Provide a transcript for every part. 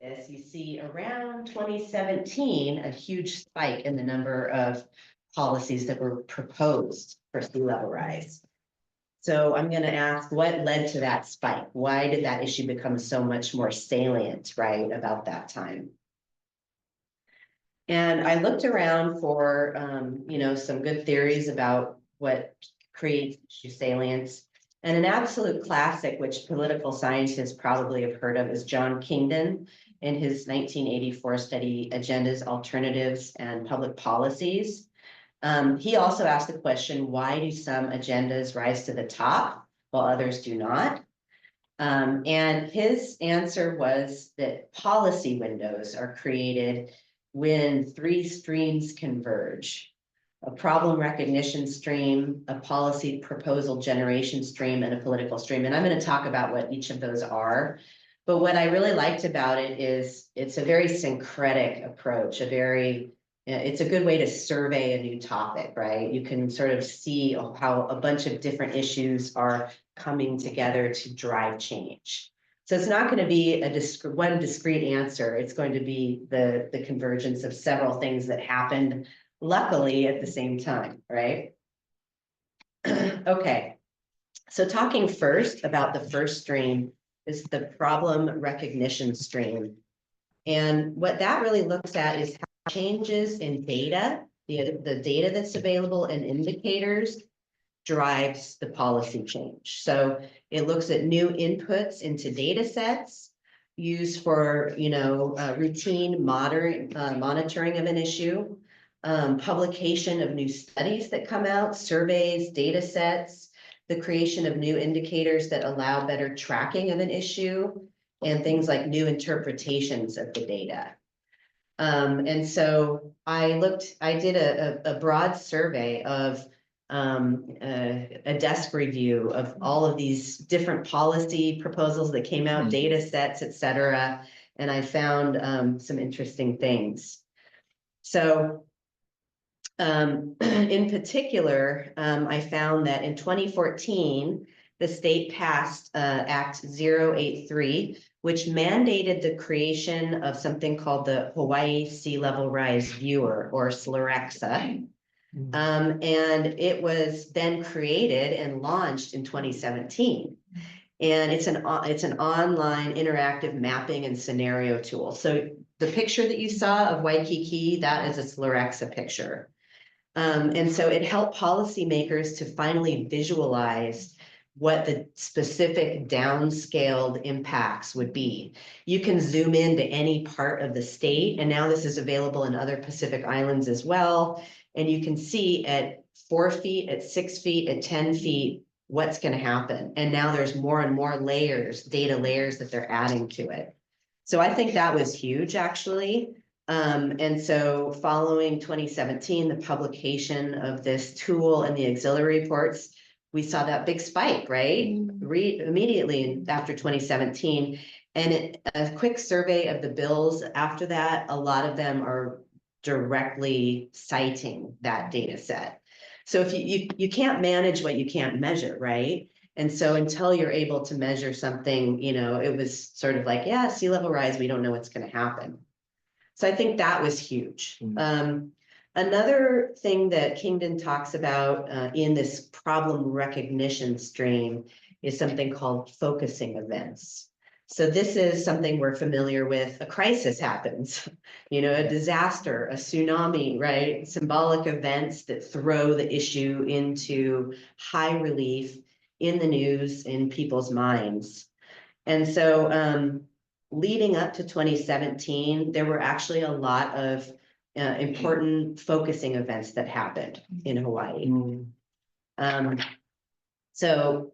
this, you see around 2017, a huge spike in the number of policies that were proposed for sea level rise. So I'm going to ask, what led to that spike? Why did that issue become so much more salient, right, about that time? And I looked around for, some good theories about what creates issue salience. And an absolute classic, which political scientists probably have heard of, is John Kingdon in his 1984 study, Agendas, Alternatives, and Public Policies. He also asked the question, why do some agendas rise to the top while others do not? And his answer was that policy windows are created when three streams converge: a problem recognition stream, a policy proposal generation stream, and a political stream. And I'm going to talk about what each of those are. But what I really liked about it is it's a very syncretic approach, it's a good way to survey a new topic, right? You can sort of see how a bunch of different issues are coming together to drive change. So it's not going to be one discrete answer. It's going to be the convergence of several things that happened, luckily, at the same time, right? Okay, so talking first about the first stream is the problem recognition stream. And what that really looks at is how changes in data, the data that's available and indicators, drives the policy change. So it looks at new inputs into data sets used for, routine monitoring of an issue, publication of new studies that come out, surveys, data sets, the creation of new indicators that allow better tracking of an issue, and things like new interpretations of the data. And so I did a broad survey of a desk review of all of these different policy proposals that came out, data sets, et cetera. And I found some interesting things. So in particular, I found that in 2014, the state passed Act 083, which mandated the creation of something called the Hawaii Sea Level Rise Viewer, or SLREXA. And it was then created and launched in 2017. And it's an online interactive mapping and scenario tool. So the picture that you saw of Waikiki, that is a SLREXA picture. And so it helped policymakers to finally visualize what the specific downscaled impacts would be. You can zoom into any part of the state, and now this is available in other Pacific Islands as well. And you can see at 4 feet, at 6 feet, at 10 feet, what's going to happen. And now there's more and more layers, data layers that they're adding to it. So I think that was huge, actually. And so following 2017, the publication of this tool and the auxiliary reports, we saw that big spike, right? Immediately after 2017. And a quick survey of the bills after that, a lot of them are directly citing that data set. So if you can't manage what you can't measure, right? And so until you're able to measure something, it was sort of like, yeah, sea level rise, we don't know what's going to happen. So I think that was huge. Another thing that Kingdon talks about in this problem recognition stream is something called focusing events. So this is something we're familiar with. A crisis happens, a disaster, a tsunami, right? Symbolic events that throw the issue into high relief in the news, in people's minds. And so leading up to 2017, there were actually a lot of important focusing events that happened in Hawaii. So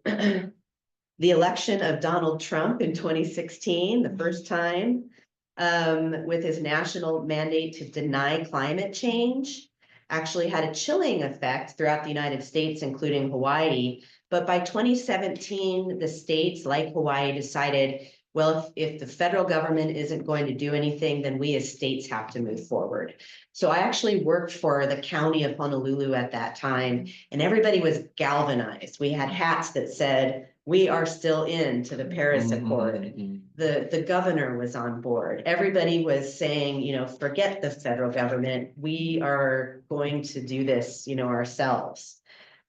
the election of Donald Trump in 2016, the first time, with his national mandate to deny climate change, actually had a chilling effect throughout the United States, including Hawaii. But by 2017, the states like Hawaii decided, well, if the federal government isn't going to do anything, then we as states have to move forward. So I actually worked for the county of Honolulu at that time, and everybody was galvanized. We had hats that said, we are still into the Paris Accord. The governor was on board. Everybody was saying, you know, forget the federal government. We are going to do this, you know, ourselves.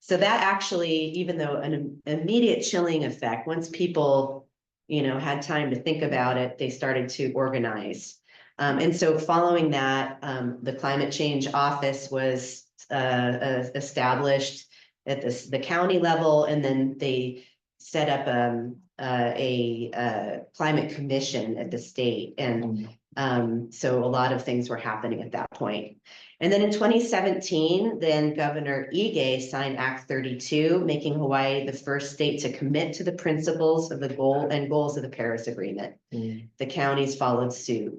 So that actually, even though an immediate chilling effect, once people, you know, had time to think about it, they started to organize. And so following that, the climate change office was established at the county level, and then they set up a climate commission at the state. And so a lot of things were happening at that point. And then in 2017, then Governor Ige signed Act 32, making Hawaii the first state to commit to the principles of the goals of the Paris Agreement. The counties followed suit.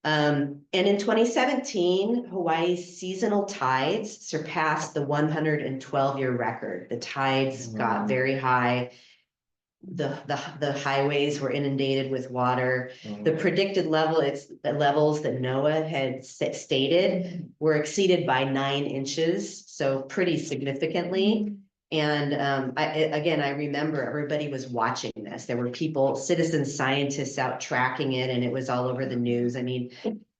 And in 2017, Hawaii's seasonal tides surpassed the 112-year record. The tides got very high. The highways were inundated with water. The predicted levels that NOAA had stated were exceeded by 9 inches, so pretty significantly. And I remember everybody was watching this. There were people, citizen scientists out tracking it, and it was all over the news. I mean,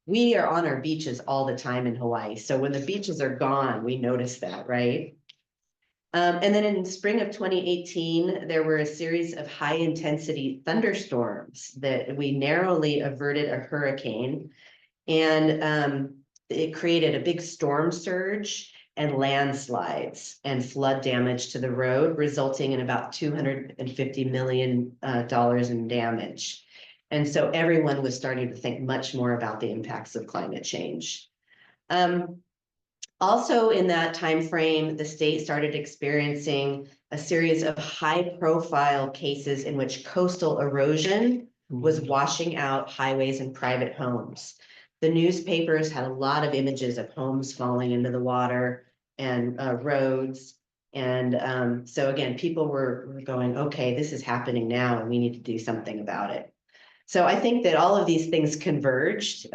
we are on our beaches all the time in Hawaii. So when the beaches are gone, we notice that, right? And then in spring of 2018, there were a series of high intensity thunderstorms that we narrowly averted a hurricane. And it created a big storm surge and landslides and flood damage to the road, resulting in about $250 million in damage. And so everyone was starting to think much more about the impacts of climate change. Also in that time frame, the state started experiencing a series of high-profile cases in which coastal erosion was washing out highways and private homes. The newspapers had a lot of images of homes falling into the water and roads. And so again, people were going, okay, this is happening now and we need to do something about it. So I think that all of these things converged,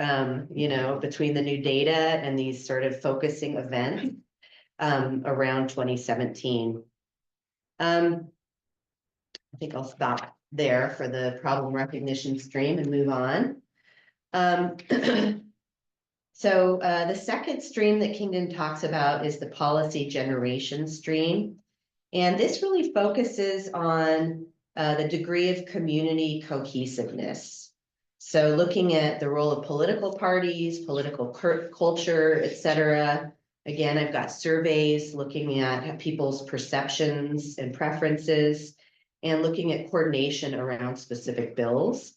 you know, between the new data and these sort of focusing events around 2017. I think I'll stop there for the problem recognition stream and move on. So the second stream that Kingdon talks about is the policy generation stream. And this really focuses on the degree of community cohesiveness. So looking at the role of political parties, political culture, et cetera. Again, I've got surveys looking at people's perceptions and preferences and looking at coordination around specific bills.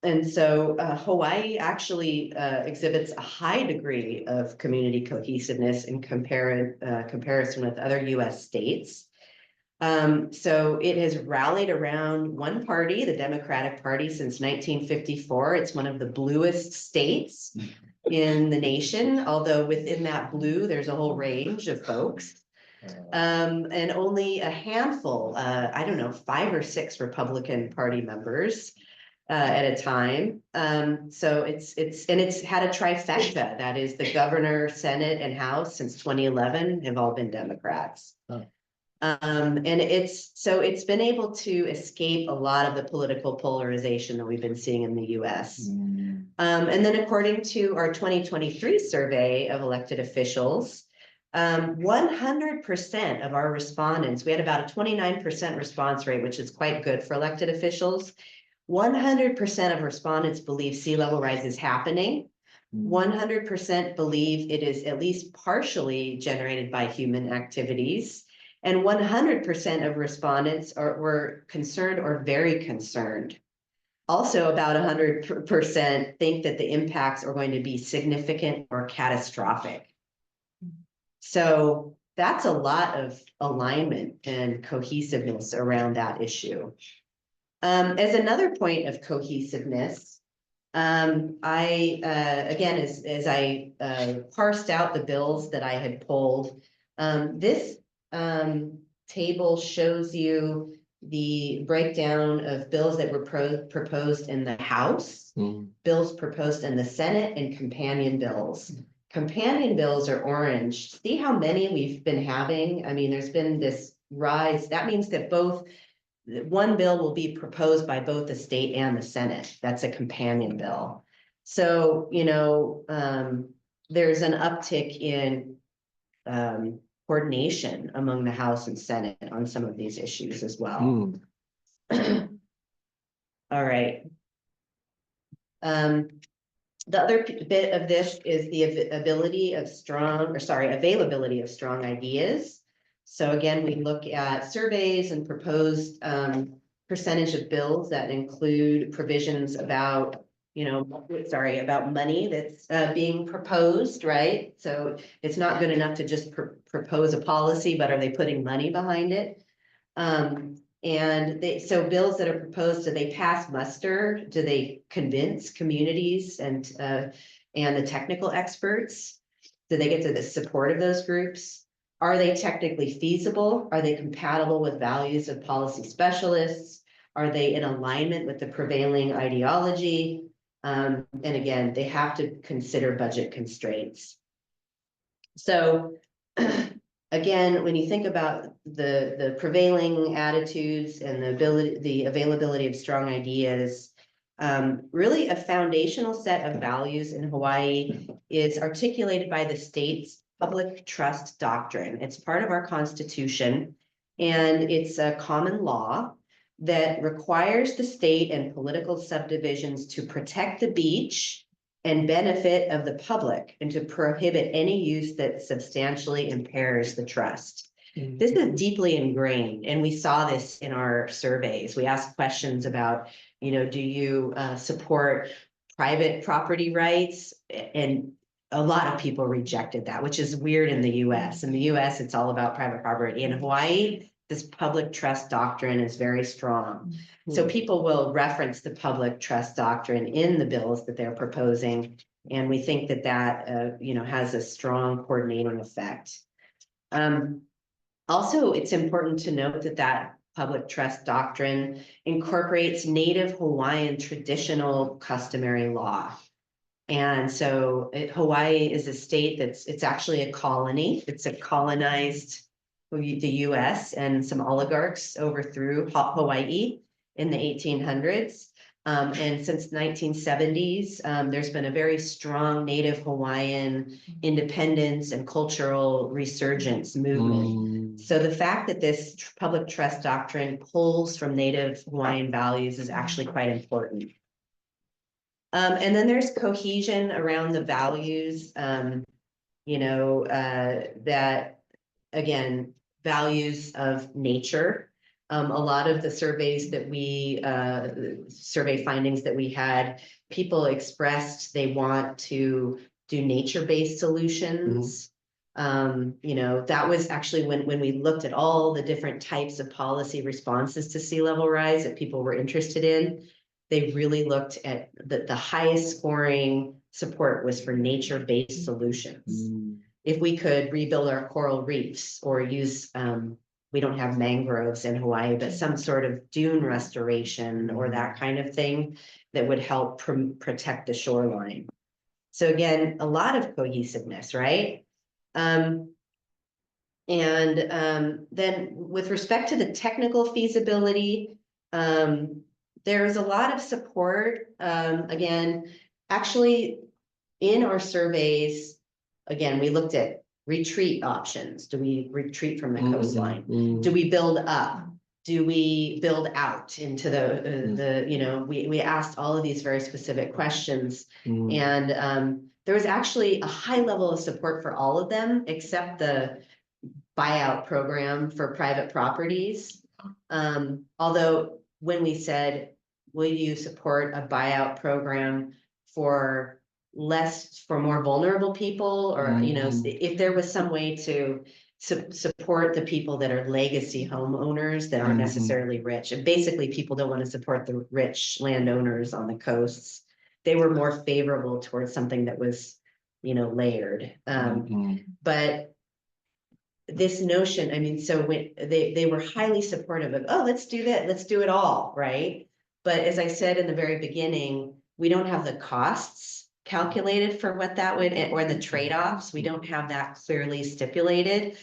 And so Hawaii actually exhibits a high degree of community cohesiveness in comparison with other US states. So it has rallied around one party, the Democratic Party, since 1954. It's one of the bluest states in the nation, although within that blue, there's a whole range of folks. And only a handful, I don't know, 5 or 6 Republican Party members at a time. So it's had a trifecta. That is, the governor, Senate, and House since 2011 have all been Democrats. And it's been able to escape a lot of the political polarization that we've been seeing in the US. And then according to our 2023 survey of elected officials, 100% of our respondents, we had about a 29% response rate, which is quite good for elected officials. 100% of respondents believe sea level rise is happening. 100% believe it is at least partially generated by human activities. And 100% of respondents were concerned or very concerned. Also, about 100% think that the impacts are going to be significant or catastrophic. So that's a lot of alignment and cohesiveness around that issue. As another point of cohesiveness, as I parsed out the bills that I had pulled, this table shows you the breakdown of bills that were proposed in the House, bills proposed in the Senate, and companion bills. Companion bills are orange. See how many we've been having? I mean, there's been this rise. That means that both one bill will be proposed by both the state and the Senate. That's a companion bill. So, there's an uptick in coordination among the House and Senate on some of these issues as well. All right. The other bit of this is the availability of strong ideas. So again, we look at surveys and proposed percentage of bills that include provisions about, about money that's being proposed, right? So it's not good enough to just propose a policy, but are they putting money behind it? So bills that are proposed, do they pass muster? Do they convince communities and the technical experts? Do they get to the support of those groups? Are they technically feasible? Are they compatible with values of policy specialists? Are they in alignment with the prevailing ideology? And again, they have to consider budget constraints. So again, when you think about the prevailing attitudes and the availability of strong ideas, really a foundational set of values in Hawaii is articulated by the state's public trust doctrine. It's part of our Constitution, and it's a common law that requires the state and political subdivisions to protect the beach and benefit of the public, and to prohibit any use that substantially impairs the trust. This is deeply ingrained, and we saw this in our surveys. We asked questions about, do you support private property rights? And a lot of people rejected that, which is weird in the US. In the US, it's all about private property. In Hawaii, this public trust doctrine is very strong. So people will reference the public trust doctrine in the bills that they're proposing. And we think that has a strong coordinating effect. Also, it's important to note that public trust doctrine incorporates Native Hawaiian traditional customary law. And so Hawaii is a state it's actually a colony. It's a colonized the US, and some oligarchs overthrew Hawaii in the 1800s. And since 1970s, there's been a very strong Native Hawaiian independence and cultural resurgence movement. So the fact that this public trust doctrine pulls from Native Hawaiian values is actually quite important. And then there's cohesion around the values, that, again, values of nature. A lot of the surveys that survey findings that we had, people expressed they want to do nature-based solutions. That was actually when we looked at all the different types of policy responses to sea level rise that people were interested in. They really looked at the highest scoring support was for nature-based solutions. If we could rebuild our coral reefs or use, we don't have mangroves in Hawaii, but some sort of dune restoration or that kind of thing that would help protect the shoreline. So again, a lot of cohesiveness, right? Then with respect to the technical feasibility, there is a lot of support. Again, actually in our surveys, again, we looked at retreat options. Do we retreat from the coastline? Do we build up? Do we build out into we asked all of these very specific questions. And there was actually a high level of support for all of them, except the buyout program for private properties. Although when we said, will you support a buyout program for more vulnerable people, or if there was some way to support the people that are legacy homeowners that aren't necessarily rich, and basically people don't want to support the rich landowners on the coasts, they were more favorable towards something that was layered. But this notion, so when they were highly supportive of, oh, let's do that, let's do it all, right? But as I said in the very beginning, we don't have the costs calculated for what that would, or the trade-offs. We don't have that clearly stipulated.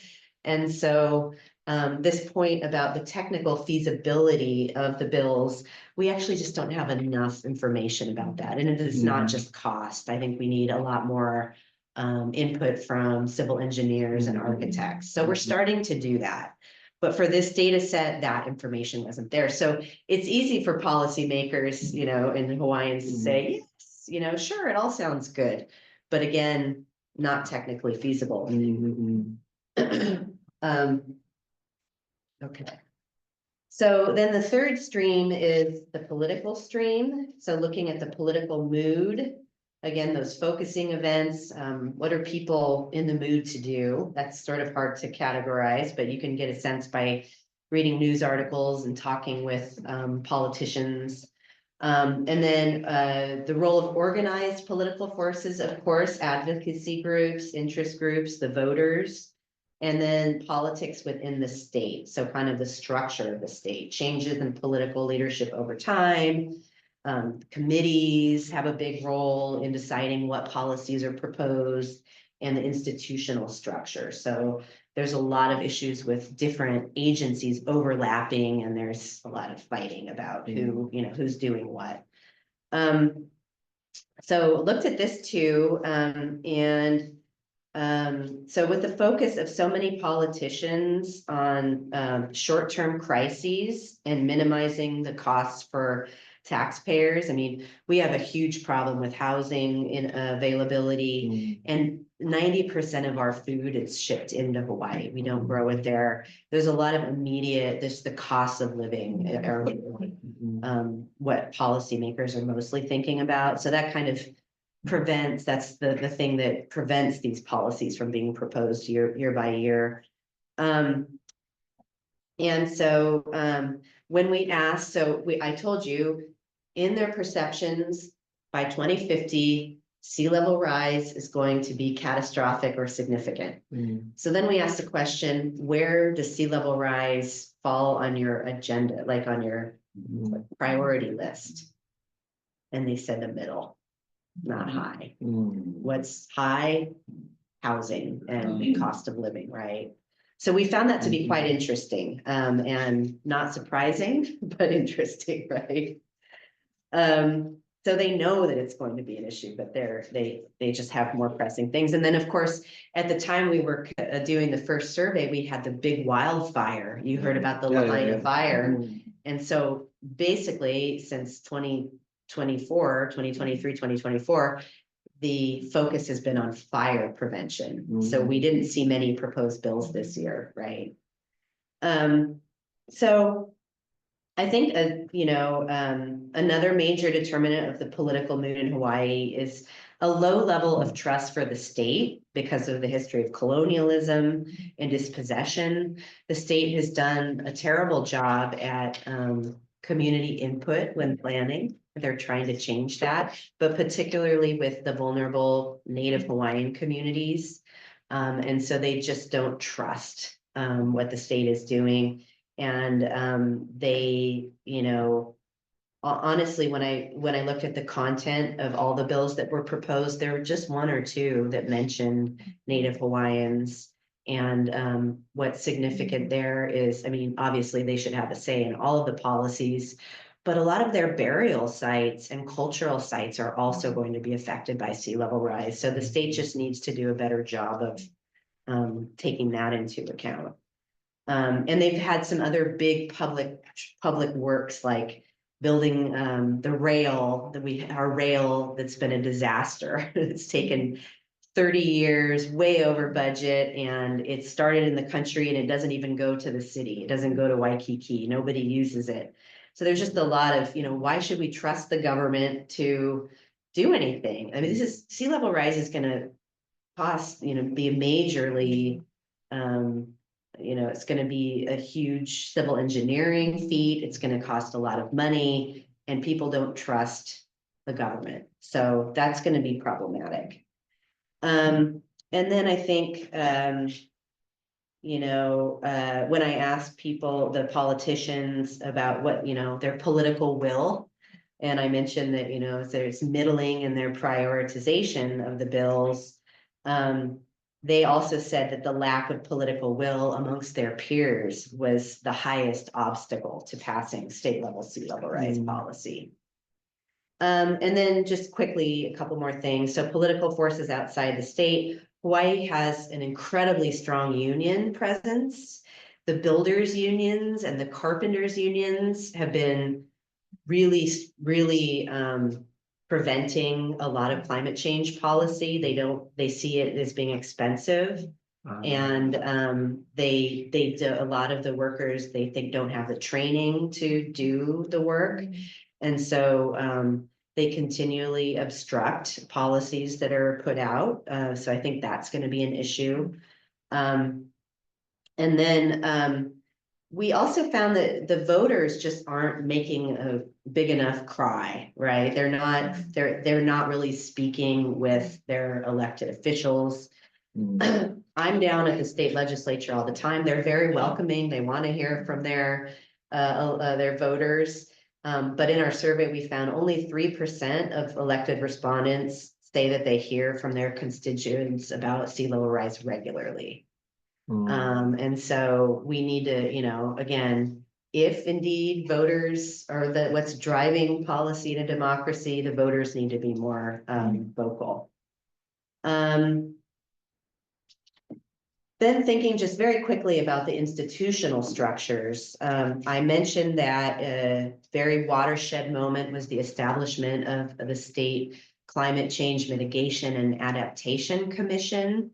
And so this point about the technical feasibility of the bills, we actually just don't have enough information about that. And it is not just cost. I think we need a lot more input from civil engineers and architects. So we're starting to do that. But for this data set, that information wasn't there. So it's easy for policymakers, in Hawaiians to say, yes, sure, it all sounds good. But again, not technically feasible. Okay. So then the third stream is the political stream. So looking at the political mood, again, those focusing events, what are people in the mood to do? That's sort of hard to categorize, but you can get a sense by reading news articles and talking with politicians. And then the role of organized political forces, of course, advocacy groups, interest groups, the voters, and then politics within the state. So kind of the structure of the state, changes in political leadership over time. Committees have a big role in deciding what policies are proposed, and the institutional structure. So there's a lot of issues with different agencies overlapping, and there's a lot of fighting about who's doing what. So looked at this too, so with the focus of so many politicians on short-term crises and minimizing the costs for taxpayers, I mean, we have a huge problem with housing availability, and 90% of our food is shipped into Hawaii. We don't grow it there. There's a lot of immediate, the cost of living are what policymakers are mostly thinking about. So that kind of prevents, that's the thing that prevents these policies from being proposed year by year. And so when we asked, I told you, in their perceptions, by 2050, sea level rise is going to be catastrophic or significant. So then we asked the question, where does sea level rise fall on your agenda, like on your priority list? And they said the middle. Not high. What's high? Housing and the cost of living, right? So we found that to be quite interesting, and not surprising, but interesting, right? So they know that it's going to be an issue, but they just have more pressing things. And then, of course, at the time we were doing the first survey, we had the big wildfire. You heard about the Lahaina fire. And so basically, since 2023, 2024, the focus has been on fire prevention. So we didn't see many proposed bills this year, right? So I think, another major determinant of the political mood in Hawaii is a low level of trust for the state because of the history of colonialism and dispossession. The state has done a terrible job at community input when planning. They're trying to change that, but particularly with the vulnerable Native Hawaiian communities. And so they just don't trust what the state is doing. And they, honestly, when I looked at the content of all the bills that were proposed, there were just one or two that mentioned Native Hawaiians. And what's significant there is, I mean, obviously they should have a say in all of the policies, but a lot of their burial sites and cultural sites are also going to be affected by sea level rise. So the state just needs to do a better job of taking that into account. And they've had some other big public works like building the rail our rail that's been a disaster. It's taken 30 years, way over budget, and it started in the country and it doesn't even go to the city. It doesn't go to Waikiki. Nobody uses it. So there's just a lot of, why should we trust the government to do anything? I mean, sea level rise is going to cost, be majorly, it's going to be a huge civil engineering feat. It's going to cost a lot of money, and people don't trust the government. So that's going to be problematic. And then I think, when I asked people, the politicians, about what, their political will, and I mentioned that, there's middling in their prioritization of the bills, they also said that the lack of political will amongst their peers was the highest obstacle to passing state level sea level rise policy. And then just quickly, a couple more things. So political forces outside the state, Hawaii has an incredibly strong union presence. The builders unions and the carpenters unions have been really preventing a lot of climate change policy. They see it as being expensive. And a lot of the workers, they think, don't have the training to do the work. And so they continually obstruct policies that are put out. So I think that's going to be an issue. And then we also found that the voters just aren't making a big enough cry, right? They're not really speaking with their elected officials. I'm down at the state legislature all the time. They're very welcoming. They want to hear from their voters. But in our survey, we found only 3% of elected respondents say that they hear from their constituents about sea level rise regularly. And so we need to, again, if indeed voters are what's driving policy to democracy, the voters need to be more vocal. Then thinking just very quickly about the institutional structures, I mentioned that a very watershed moment was the establishment of the State Climate Change Mitigation and Adaptation Commission.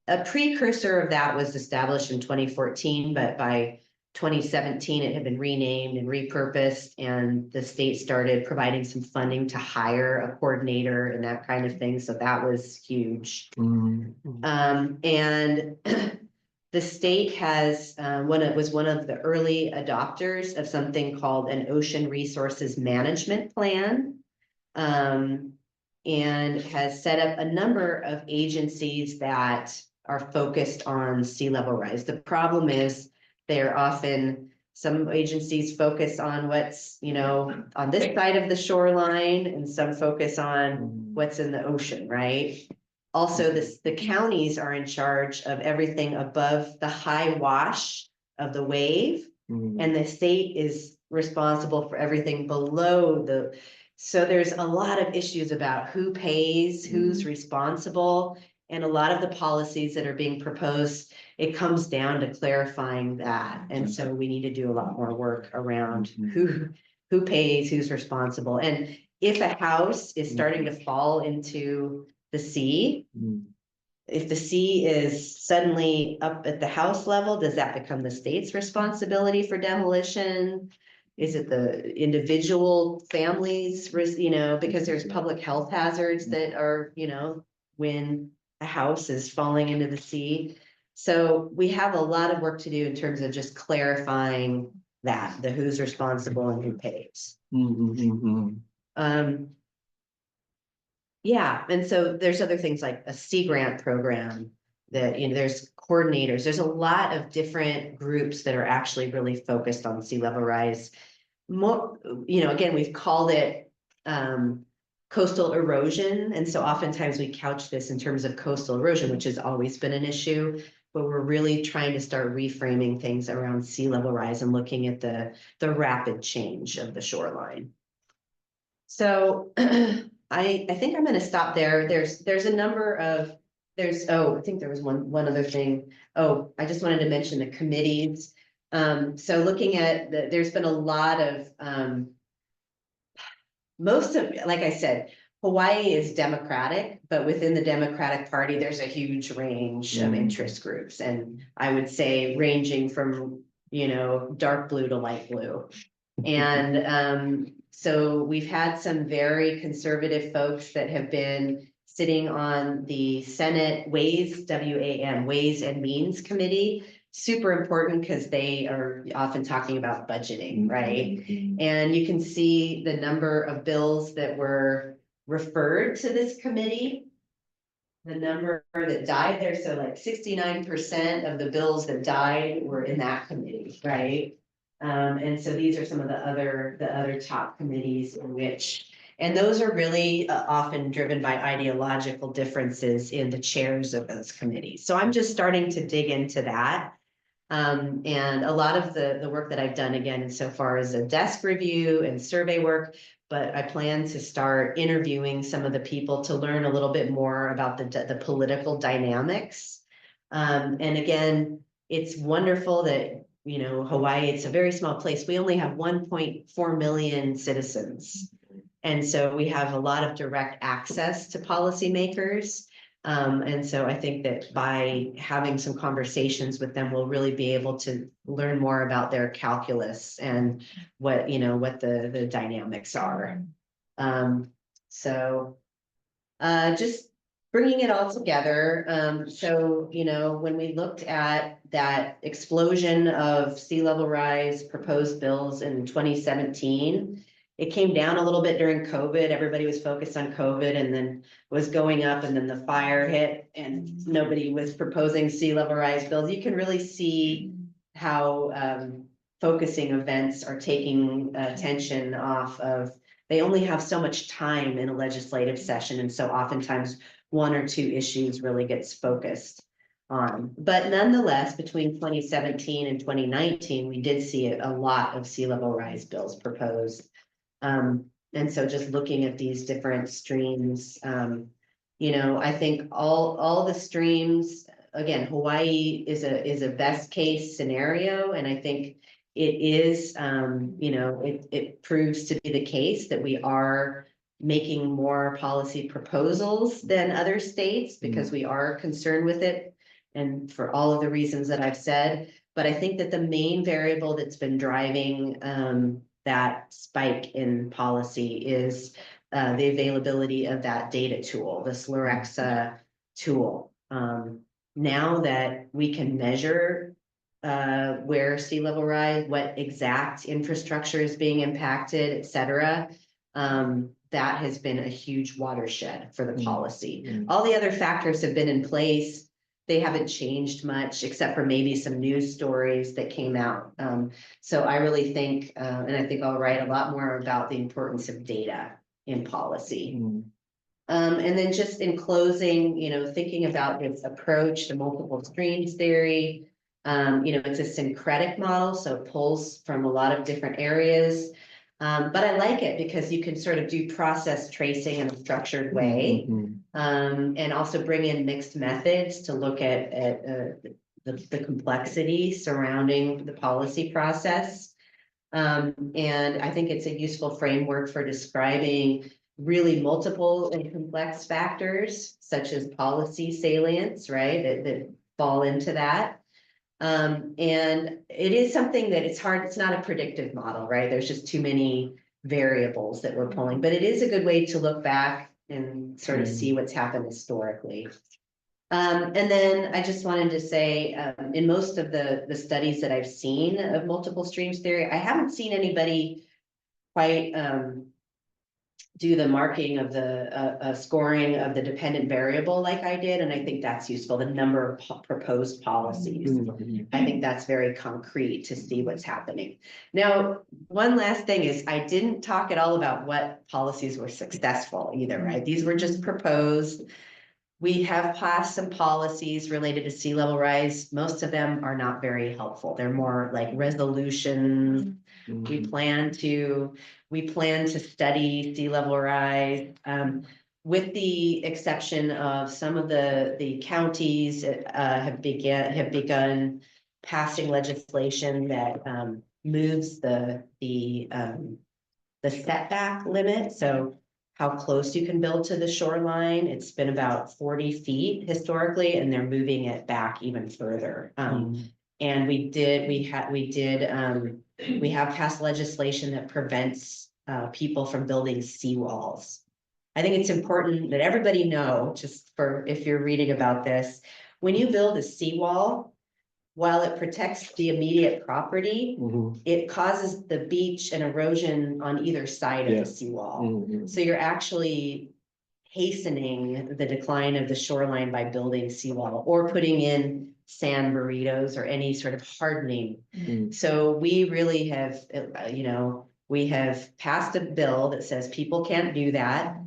A precursor of that was established in 2014, but by 2017, it had been renamed and repurposed, and the state started providing some funding to hire a coordinator and that kind of thing. So that was huge. And the state has was one of the early adopters of something called an Ocean Resources Management Plan, and has set up a number of agencies that are focused on sea level rise. The problem is they're often, some agencies focus on what's, on this side of the shoreline, and some focus on what's in the ocean, right? Also, the counties are in charge of everything above the high wash of the wave, and the state is responsible for everything below so there's a lot of issues about who pays, who's responsible, and a lot of the policies that are being proposed, it comes down to clarifying that. And so we need to do a lot more work around who pays, who's responsible. And if a house is starting to fall into the sea, if the sea is suddenly up at the house level, does that become the state's responsibility for demolition? Is it the individual families, because there's public health hazards that are, when a house is falling into the sea. So we have a lot of work to do in terms of just clarifying that, the who's responsible and who pays. Yeah, and so there's other things like a Sea Grant program that, there's coordinators. There's a lot of different groups that are actually really focused on sea level rise. More, again, we've called it coastal erosion. And so oftentimes we couch this in terms of coastal erosion, which has always been an issue, but we're really trying to start reframing things around sea level rise and looking at the rapid change of the shoreline. So I think I'm going to stop there. There's a number of, I think there was one other thing. Oh, I just wanted to mention the committees. So looking at there's been a lot of, most of, like I said, Hawaii is Democratic, but within the Democratic Party, there's a huge range of interest groups. And I would say ranging from, dark blue to light blue. And so we've had some very conservative folks that have been sitting on the Senate Ways, WAM, Ways and Means Committee. Super important because they are often talking about budgeting, right? And you can see the number of bills that were referred to this committee, the number that died there. So like 69% of the bills that died were in that committee, right? And so these are some of the other top committees in which And those are really often driven by ideological differences in the chairs of those committees. So I'm just starting to dig into that. And a lot of the work that I've done, again, so far is a desk review and survey work, but I plan to start interviewing some of the people to learn a little bit more about the political dynamics. And again, it's wonderful that, you know, Hawaii, it's a very small place. We only have 1.4 million citizens. And so we have a lot of direct access to policymakers. And so I think that by having some conversations with them, we'll really be able to learn more about their calculus and what, you know, what the dynamics are. So just bringing it all together. So, you know, when we looked at that explosion of sea level rise proposed bills in 2017, it came down a little bit during COVID. Everybody was focused on COVID and then was going up, and then the fire hit and nobody was proposing sea level rise bills. You can really see how focusing events are taking attention off of, they only have so much time in a legislative session. And so oftentimes one or two issues really gets focused on. But nonetheless, between 2017 and 2019, we did see a lot of sea level rise bills proposed. And so just looking at these different streams, you know, I think all the streams, again, Hawaii is a best case scenario. And I think it is, you know, it proves to be the case that we are making more policy proposals than other states because we are concerned with it. And for all of the reasons that I've said, but I think that the main variable that's been driving that spike in policy is the availability of that data tool, the Slerexa tool. Now that we can measure where sea level rise, what exact infrastructure is being impacted, et cetera, that has been a huge watershed for the policy. All the other factors have been in place. They haven't changed much except for maybe some news stories that came out. So I really think, and I think I'll write a lot more about the importance of data in policy. And then just in closing, you know, thinking about this approach, the multiple streams theory, you know, it's a syncretic model, so it pulls from a lot of different areas. But I like it because you can sort of do process tracing in a structured way, and also bring in mixed methods to look at the complexity surrounding the policy process. And I think it's a useful framework for describing really multiple and complex factors, such as policy salience, right, that fall into that. And it is something that it's hard, it's not a predictive model, right? There's just too many variables that we're pulling, but it is a good way to look back and sort of see what's happened historically. And then I just wanted to say, in most of the studies that I've seen of multiple streams theory, I haven't seen anybody quite do the marking of the scoring of the dependent variable like I did. And I think that's useful, the number of proposed policies. I think that's very concrete to see what's happening. Now, one last thing is I didn't talk at all about what policies were successful either, right? These were just proposed. We have passed some policies related to sea level rise. Most of them are not very helpful. They're more like resolutions. We plan to study sea level rise, with the exception of some of the counties have begun passing legislation that moves the setback limit. So how close you can build to the shoreline. It's been about 40 feet historically, and they're moving it back even further. And we have passed legislation that prevents people from building seawalls. I think it's important that everybody know, just for if you're reading about this, when you build a seawall, while it protects the immediate property, it causes the beach and erosion on either side of the seawall. So you're actually hastening the decline of the shoreline by building seawall or putting in sand burritos or any sort of hardening. So we really have, you know, We have passed a bill that says people can't do that.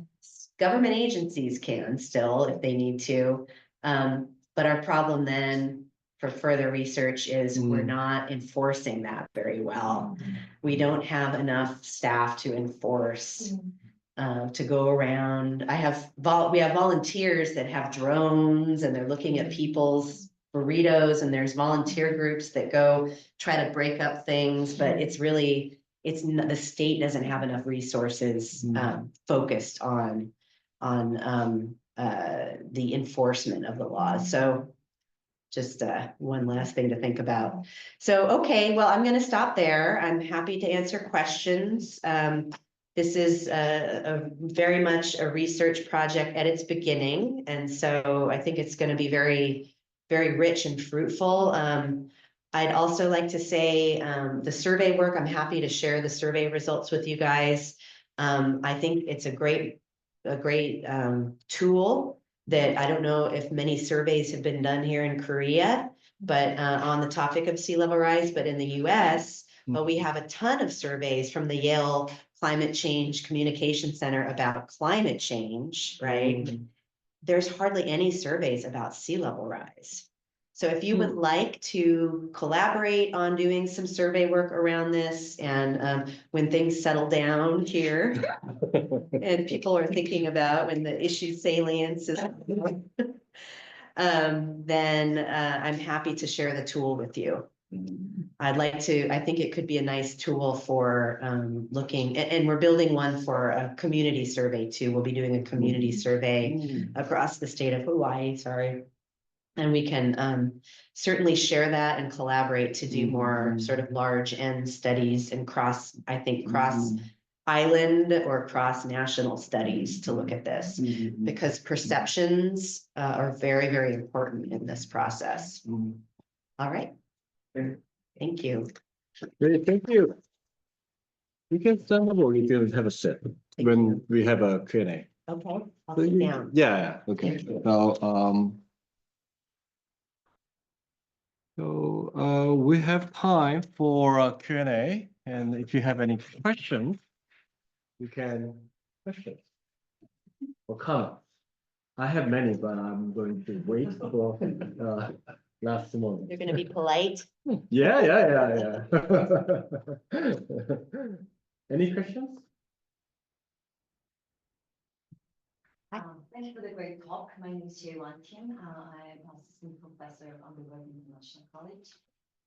Government agencies can still if they need to. But our problem then for further research is we're not enforcing that very well. We don't have enough staff to enforce, to go around. We have volunteers that have drones and they're looking at people's burritos, and there's volunteer groups that go try to break up things, but the state doesn't have enough resources focused on the enforcement of the laws. So just one last thing to think about. So, okay, well, I'm going to stop there. I'm happy to answer questions. This is a very much a research project at its beginning. And so I think it's going to be very, very rich and fruitful. I'd also like to say the survey work, I'm happy to share the survey results with you guys. I think it's a great tool that I don't know if many surveys have been done here in Korea, but on the topic of sea level rise, but in the US, we have a ton of surveys from the Yale Climate Change Communication Center about climate change, right? There's hardly any surveys about sea level rise. So if you would like to collaborate on doing some survey work around this, and when things settle down here and people are thinking about when the issue salience is, then I'm happy to share the tool with you. I think it could be a nice tool for looking, and we're building one for a community survey too. We'll be doing a community survey across the state of Hawaii, sorry. And we can certainly share that and collaborate to do more sort of large end studies and cross island or cross national studies to look at this, because perceptions are very, very important in this process. All right. Thank you. Great, thank you. We can stand up or we can have a sit when we have a Q&A. Okay, I'll sit down. Yeah, okay. So we have time for Q&A, and if you have any questions, you can question or comment. I have many, but I'm going to wait for last moment. You're going to be polite. Yeah. Any questions? Thank you for the great talk. My name is Jae-Wan Kim. I'm assistant professor of undergrad in International College.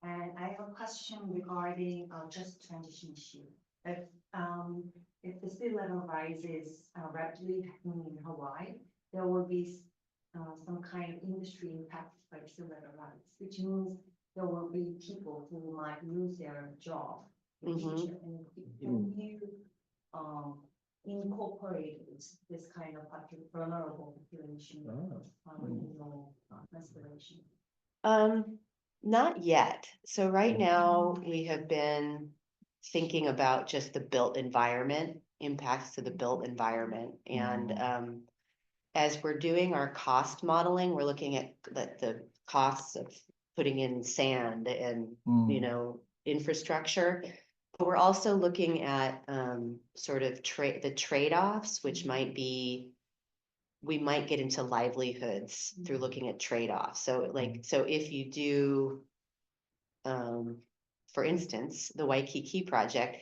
And I have a question regarding just transition issue. If the sea level rises rapidly happening in Hawaii, there will be some kind of industry impacted by sea level rise, which means there will be people who might lose their job in the future. And can you incorporate this kind of vulnerable population in your consideration? Not yet. So right now we have been thinking about just the built environment, impacts to the built environment. And as we're doing our cost modeling, we're looking at the costs of putting in sand and, infrastructure. But we're also looking at sort of the trade-offs, which might be, we might get into livelihoods through looking at trade-offs. So if you do, for instance, the Waikiki project,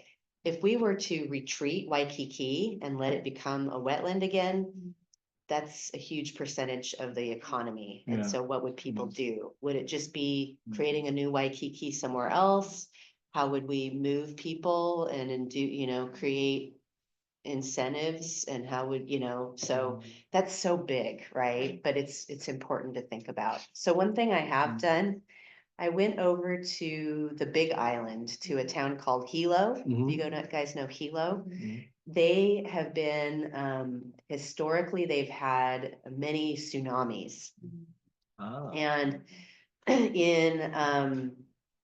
if we were to retreat Waikiki and let it become a wetland again, that's a huge percentage of the economy. And so what would people do? Would it just be creating a new Waikiki somewhere else? How would we move people and do, create incentives, and how would, so that's so big, right? But it's important to think about. So one thing I have done, I went over to the Big Island to a town called Hilo. You guys know Hilo? They have been, historically, they've had many tsunamis. And in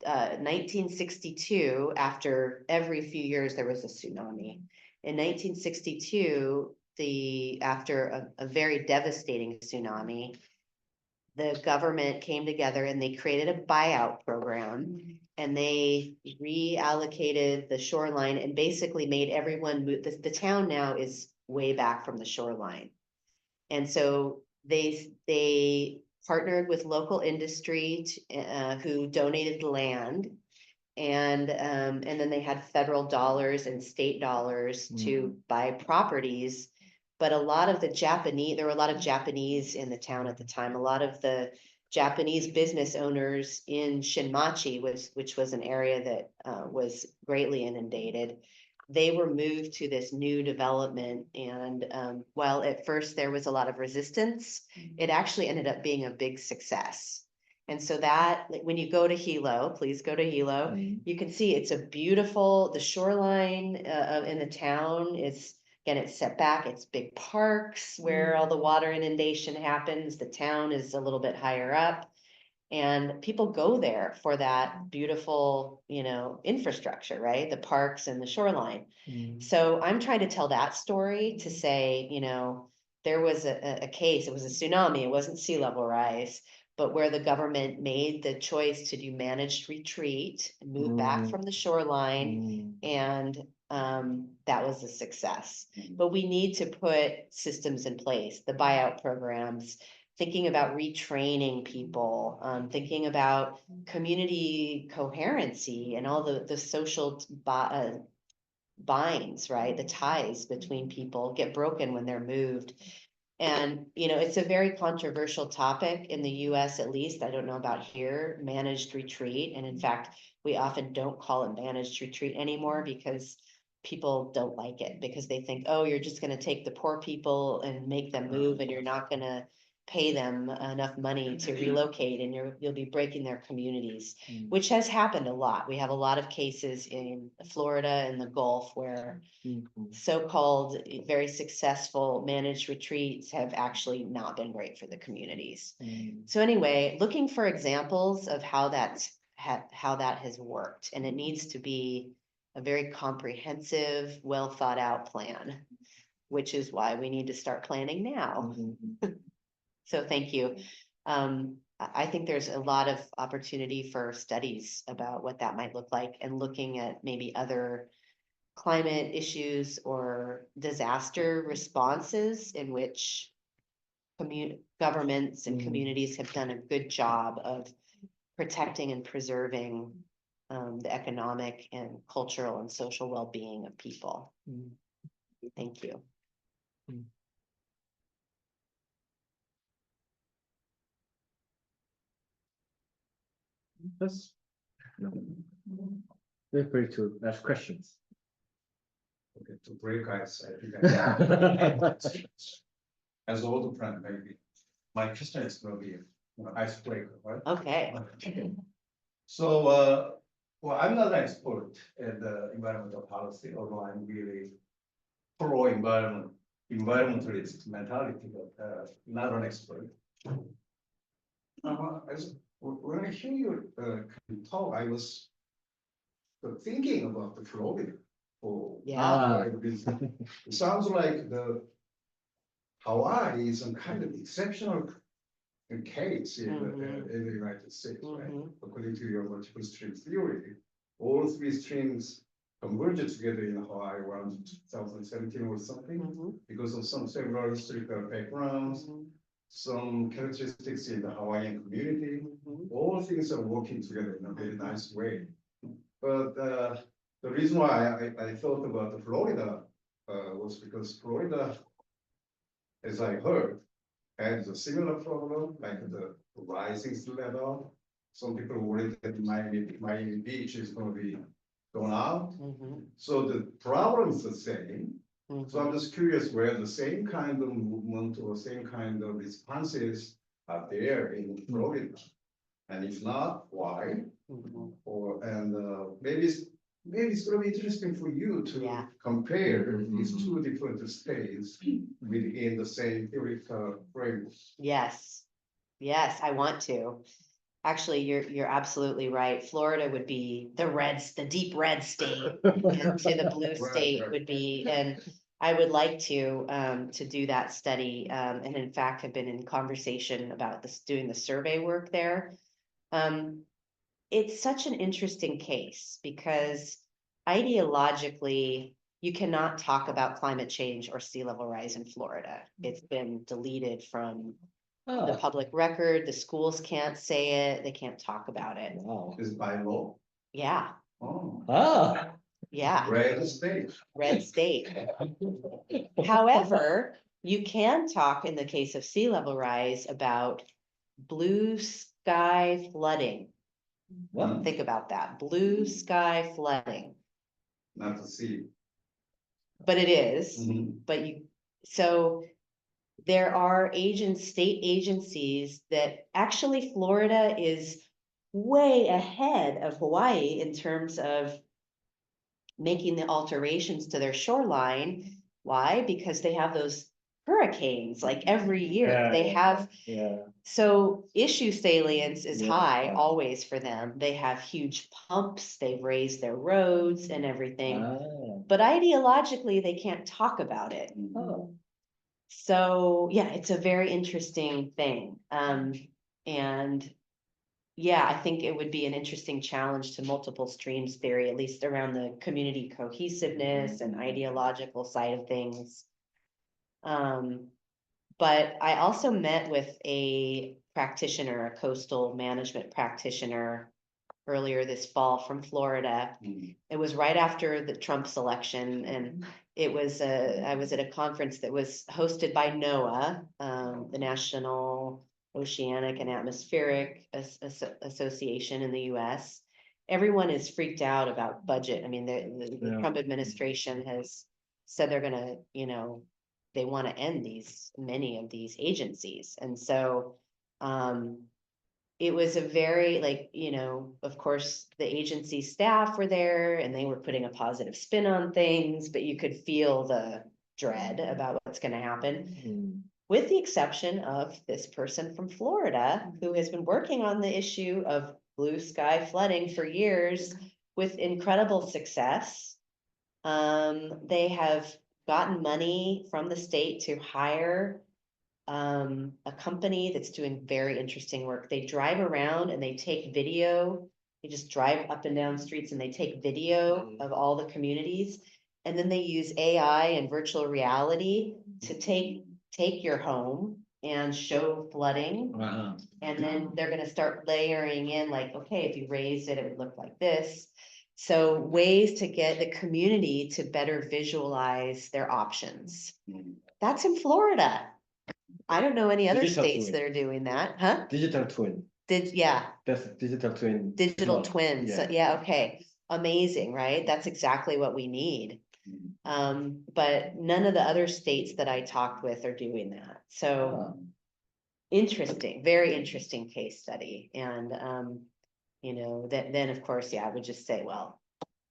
1962, after every few years, there was a tsunami. In 1962, after a very devastating tsunami, the government came together and they created a buyout program. And they reallocated the shoreline and basically made everyone move. The town now is way back from the shoreline. And so they partnered with local industry who donated land. And then they had federal dollars and state dollars to buy properties. But there were a lot of Japanese in the town at the time. A lot of the Japanese business owners in Shinmachi, which was an area that was greatly inundated. They were moved to this new development, and while at first there was a lot of resistance, it actually ended up being a big success. And so that, like, when you go to Hilo, please go to Hilo, you can see it's the shoreline in the town is, again, it's set back, it's big parks where all the water inundation happens. The town is a little bit higher up. And people go there for that beautiful, infrastructure, right? The parks and the shoreline. So I'm trying to tell that story to say, there was a case, it was a tsunami, it wasn't sea level rise, but where the government made the choice to do managed retreat, and move back from the shoreline, and that was a success. But we need to put systems in place, the buyout programs, thinking about retraining people, thinking about community coherency and all the social binds, right? The ties between people get broken when they're moved. And, it's a very controversial topic in the US, at least. I don't know about here, managed retreat. And in fact, we often don't call it managed retreat anymore because people don't like it, because they think, oh, you're just going to take the poor people and make them move, and you're not going to pay them enough money to relocate, and you'll be breaking their communities, which has happened a lot. We have a lot of cases in Florida and the Gulf where so-called very successful managed retreats have actually not been great for the communities. So anyway, looking for examples of how that has worked, and it needs to be a very comprehensive, well thought out plan, which is why we need to start planning now. So thank you. I think there's a lot of opportunity for studies about what that might look like, and looking at maybe other climate issues or disaster responses in which governments and communities have done a good job of protecting and preserving the economic and cultural and social well-being of people. Thank you. Yes. Feel free to ask questions. Okay, to break ice, I think I as old friend, maybe. My question is going to be, icebreaker, right? Okay. So, well, I'm not an expert in the environmental policy, although I'm really pro environmentalist mentality, but not an expert. When I hear you talk, I was thinking about the Florida. It sounds like the Hawaii is some kind of exceptional case in the United States, right? According to your multiple stream theory, all three streams converged together in Hawaii around 2017 or something, because of some several historical backgrounds, some characteristics in the Hawaiian community. All things are working together in a very nice way. But the reason why I thought about the Florida was because Florida, as I heard, has a similar problem, like the rising sea level. Some people worry that Miami Beach is going to be gone out. So the problem is the same. So I'm just curious where the same kind of movement or same kind of responses are there in Florida. And if not, why? Maybe it's going to be interesting for you to compare these two different states within the same theoretical framework. Yes, I want to. Actually, you're absolutely right. Florida would be the deep red state, and to the blue state would be, and I would like to do that study, and in fact have been in conversation about this, doing the survey work there. It's such an interesting case because ideologically, you cannot talk about climate change or sea level rise in Florida. It's been deleted from the Ah, public record. The schools can't say it. They can't talk about it. wow. Is by law. Yeah, Oh, Ah. yeah, red state. red state. However, you can talk in the case of sea level rise about blue sky flooding. What? Think about that, blue sky flooding, Not to see. but it is, Mhm. but you, so there are state agencies that actually Florida is way ahead of Hawaii in terms of making the alterations to their shoreline. Why? Because they have those hurricanes like every year. Yeah, They have, Yeah. so issue salience is Yeah. high always for them. They have huge pumps, they've raised their roads and everything. Ah. But ideologically, they can't talk about it. Oh. So, yeah, it's a very interesting thing. And yeah, I think it would be an interesting challenge to multiple streams theory, at least around the community cohesiveness and ideological side of things. But I also met with a practitioner, a coastal management practitioner earlier this fall from Florida. Mhm. It was right after the Trump selection, and it was I was at a conference that was hosted by NOAA, the National Oceanic and Atmospheric Association in the US. Everyone is freaked out about budget. I mean, the Yeah. Trump administration has said they're gonna, they want to end many of these agencies. And so, it was a very of course, the agency staff were there and they were putting a positive spin on things, but you could feel the dread about what's going to happen, Mm. with the exception of this person from Florida who has been working on the issue of blue sky flooding for years with incredible success. They have gotten money from the state to hire a company that's doing very interesting work. They drive around and they take video. They just drive up and down streets and they take video of all the communities. And then they use AI and virtual reality to take your home and show flooding. Uh-huh. And then they're gonna start layering in like, okay, if you raised it, it would look like this. So ways to get the community to better visualize their options. Mhm. That's in Florida. I don't know any other Digital states twin. that are doing that, huh? Digital twin. Yeah, That's digital twin. digital flood. twins, yeah, okay, amazing, right? That's exactly what we need. But none of the other states that I talked with are doing that, so Ah. interesting, very interesting case study. And then of course, yeah, I would just say, well,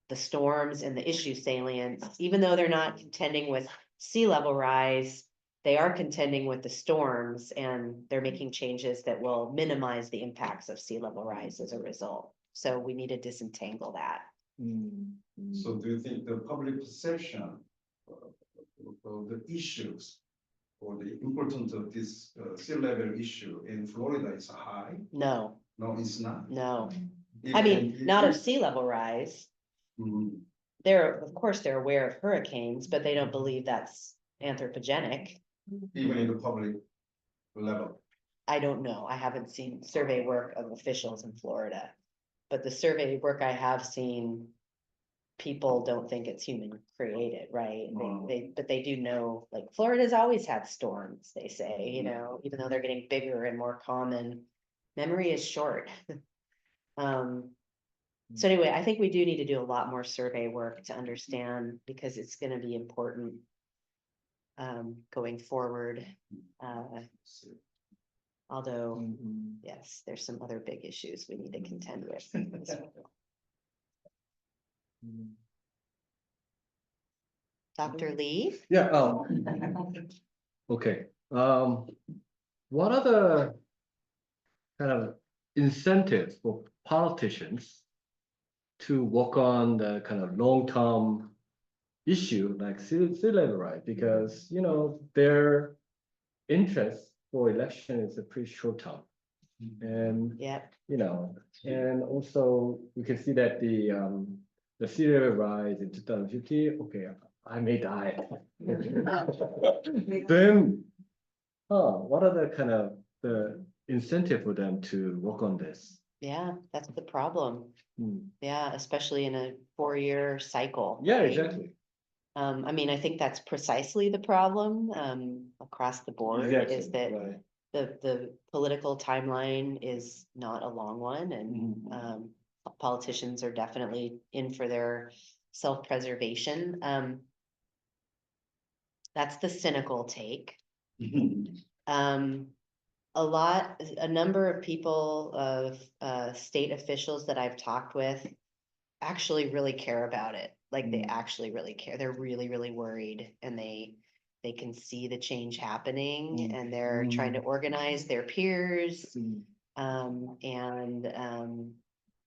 the storms and the issue salience, even though they're not contending with sea level rise, they are contending with the storms, and they're making changes that will minimize the impacts of sea level rise as a result. So we need to disentangle that. Mm. So do you think the public perception of the issues or the importance of this sea level issue in Florida is high? No, No, it's not. no. If- I mean, if- not of sea level rise. Mhm. Of course, they're aware of hurricanes, but they don't believe that's anthropogenic. Even in the public level. I don't know. I haven't seen survey work of officials in Florida. But the survey work I have seen, people don't think it's human created, right? But they do know, like, Florida's always had storms, they say, even though they're getting bigger and more common. Memory is short. So anyway, I think we do need to do a lot more survey work to understand, because it's gonna be important going forward. Although, Mhm. yes, there's some other big issues we need to contend with. Mm. Dr. Lee? Yeah, okay. What are the kind of incentives for politicians to work on the kind of long-term issue like sea level rise because, you know, their interest for election is a pretty short term. And, Yep. you know, and also we can see that the sea level rise in 2050, okay, I may die. Then, what are the kind of the incentive for them to work on this? Yeah, that's the problem. Hmm. Yeah, especially in a 4-year cycle. Yeah, right? exactly. I mean, I think that's precisely the problem, across the board, is Exactly, that right. the political timeline is not a long one, and, Mhm. politicians are definitely in for their self-preservation. That's the cynical take. Um, a number of people of state officials that I've talked with actually really care about it. Like they actually really care. They're really, really worried, and they can see the change happening, and they're trying to organize their peers, and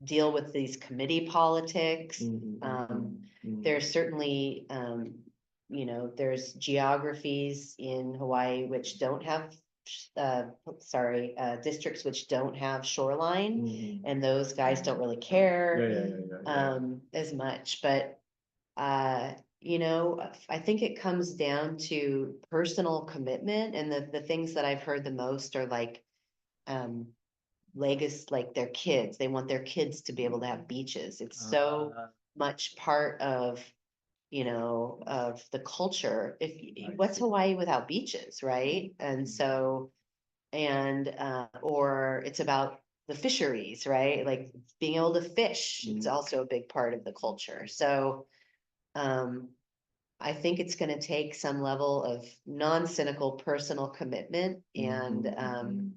deal with these committee politics. There's certainly, you know, there's geographies in Hawaii which don't have, districts which don't have shoreline, and those guys don't really care as much, but you know, I think it comes down to personal commitment, and the things that I've heard the most are like legacy, like their kids. They want their kids to be able to have beaches. It's so much part of, you know, of the culture. What's Hawaii without beaches, right? And so, and or it's about the fisheries, right? Like being able to fish. It's also a big part of the culture. So I think it's going to take some level of non-cynical personal commitment and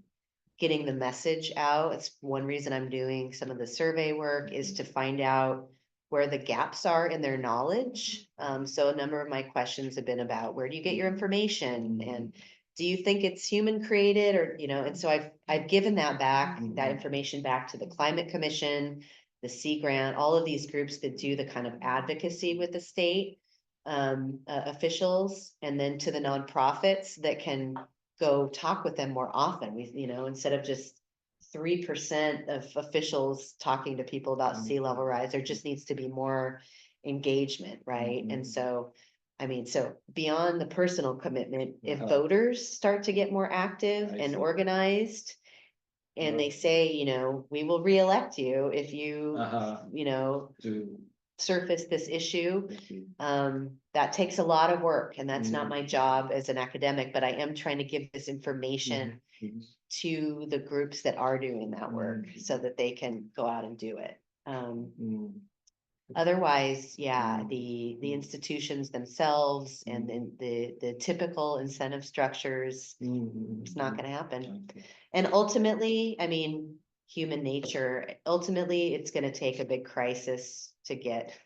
getting the message out. It's one reason I'm doing some of the survey work, is to find out where the gaps are in their knowledge. So a number of my questions have been about, where do you get your information? And do you think it's human created, or, you know, and so I've given that information back to the Climate Commission, the Sea Grant, all of these groups that do the kind of advocacy with the state officials, and then to the nonprofits that can go talk with them more often. We, you know, instead of just 3% of officials talking to people about sea level rise, there just needs to be more engagement, right? And so, I mean, so beyond the personal commitment, if voters start to get more active and organized, and they say, you know, we will reelect you if you, you know, surface this issue, that takes a lot of work, and that's not my job as an academic, but I am trying to give this information to the groups that are doing that work so that they can go out and do it. Otherwise, yeah, the institutions themselves and then the typical incentive structures, it's not gonna happen. And ultimately, I mean, human nature, ultimately, it's gonna take a big crisis to get,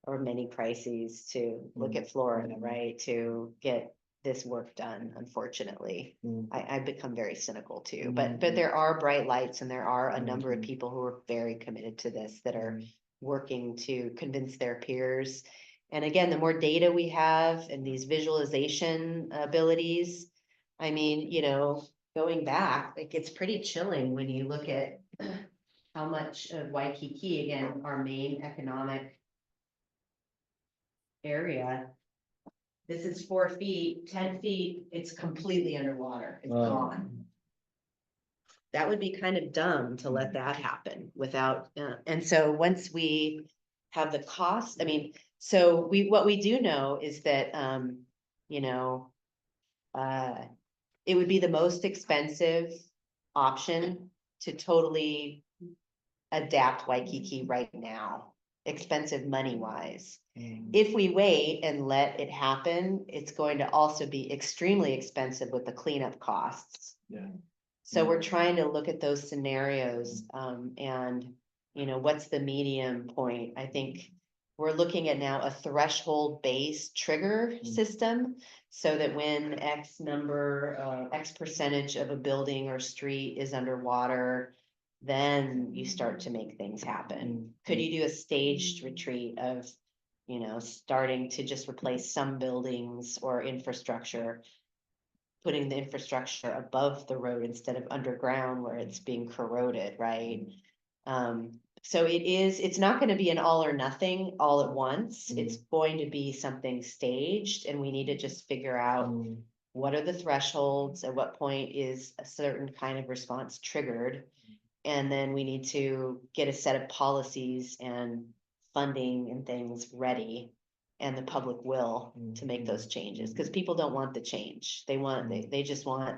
or many crises to look at Florida, right? To get this work done, unfortunately. I've become very cynical too, but there are bright lights, and there are a number of people who are very committed to this, that are working to convince their peers. And again, the more data we have and these visualization abilities, I mean, you know, going back, it gets pretty chilling when you look at how much of Waikiki, again, our main economic area. This is 4 feet, 10 feet, it's completely underwater, it's gone. That would be kind of dumb to let that happen without, and so once we have the cost, I mean, so what we do know is that, you know, it would be the most expensive option to totally adapt Waikiki right now, expensive money wise. If we wait and let it happen, it's going to also be extremely expensive with the cleanup costs. So we're trying to look at those scenarios, and, you know, what's the medium point? I think we're looking at now a threshold based trigger system, so that when X percentage of a building or street is underwater, then you start to make things happen. Could you do a staged retreat of, starting to just replace some buildings or infrastructure, putting the infrastructure above the road instead of underground where it's being corroded, right? So it's not gonna be an all or nothing all at once. It's going to be something staged, and we need to just figure out what are the thresholds, at what point is a certain kind of response triggered? And then we need to get a set of policies and funding and things ready, and the public will to make those changes, because people don't want the change. They just want,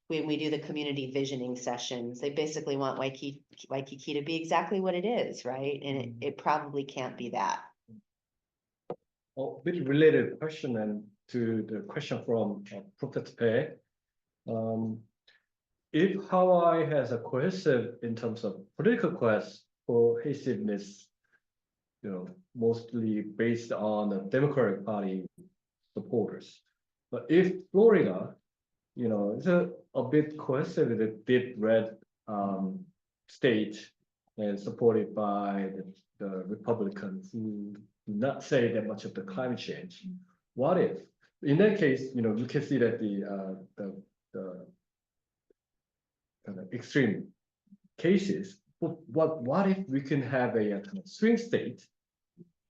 when we do the community visioning sessions, they basically want Waikiki to be exactly what it is, right? And it probably can't be that. A bit related question and to the question from Professor Pei. If Hawaii has a cohesive in terms of political cohesiveness, mostly based on the Democratic Party supporters, but if Florida, it's a bit cohesive with a deep red state and supported by the Republicans who do not say that much of the climate change. What if, in that case, you can see that the kind of extreme cases. But what if we can have a kind of swing state,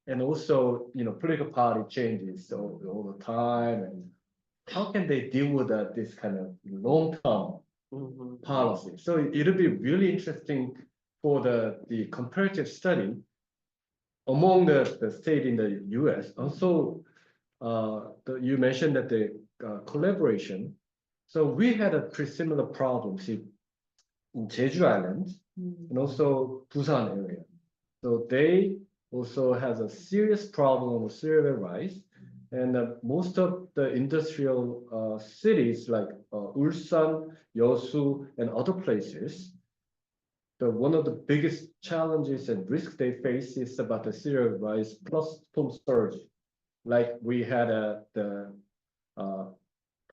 and also political party changes all the time, and how can they deal with this kind of long-term policy? So it'll be really interesting for the comparative study among the state in the U.S. Also, you mentioned that the collaboration. So we had a pretty similar problems in Jeju Island and also Busan area. So they also has a serious problem with sea level rise. And most of the industrial cities like Ulsan, Yeosu, and other places, one of the biggest challenges and risks they face is about the sea level rise plus storm surge. Like we had the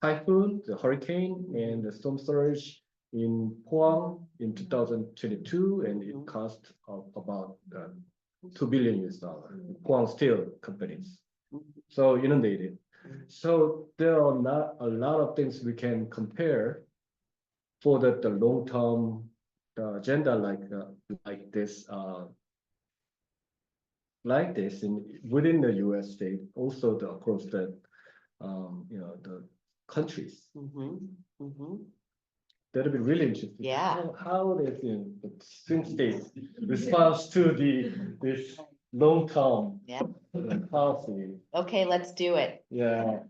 typhoon, the hurricane, and the storm surge in Pohang in 2022, and it cost about $2 billion. Pohang Steel companies, so inundated. So there are not a lot of things we can compare for the long-term agenda like this within the U.S. state, also across the the countries. That'll be really interesting. Yeah. How the swing state responds to this long-term policy. Okay, let's do it. Yeah.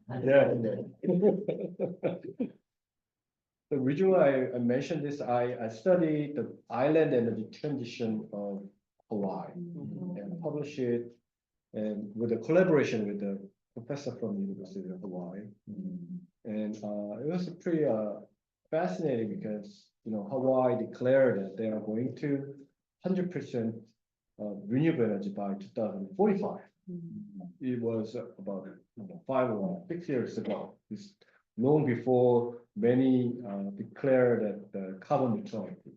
The reason why I mentioned this, I studied the island energy transition of Hawaii and published it, and with a collaboration with the professor from the University of Hawaii. And it was pretty fascinating because Hawaii declared that they are going to 100% renewable energy by 2045. It was about 5 or 6 years ago. It's long before many declared that the carbon neutrality.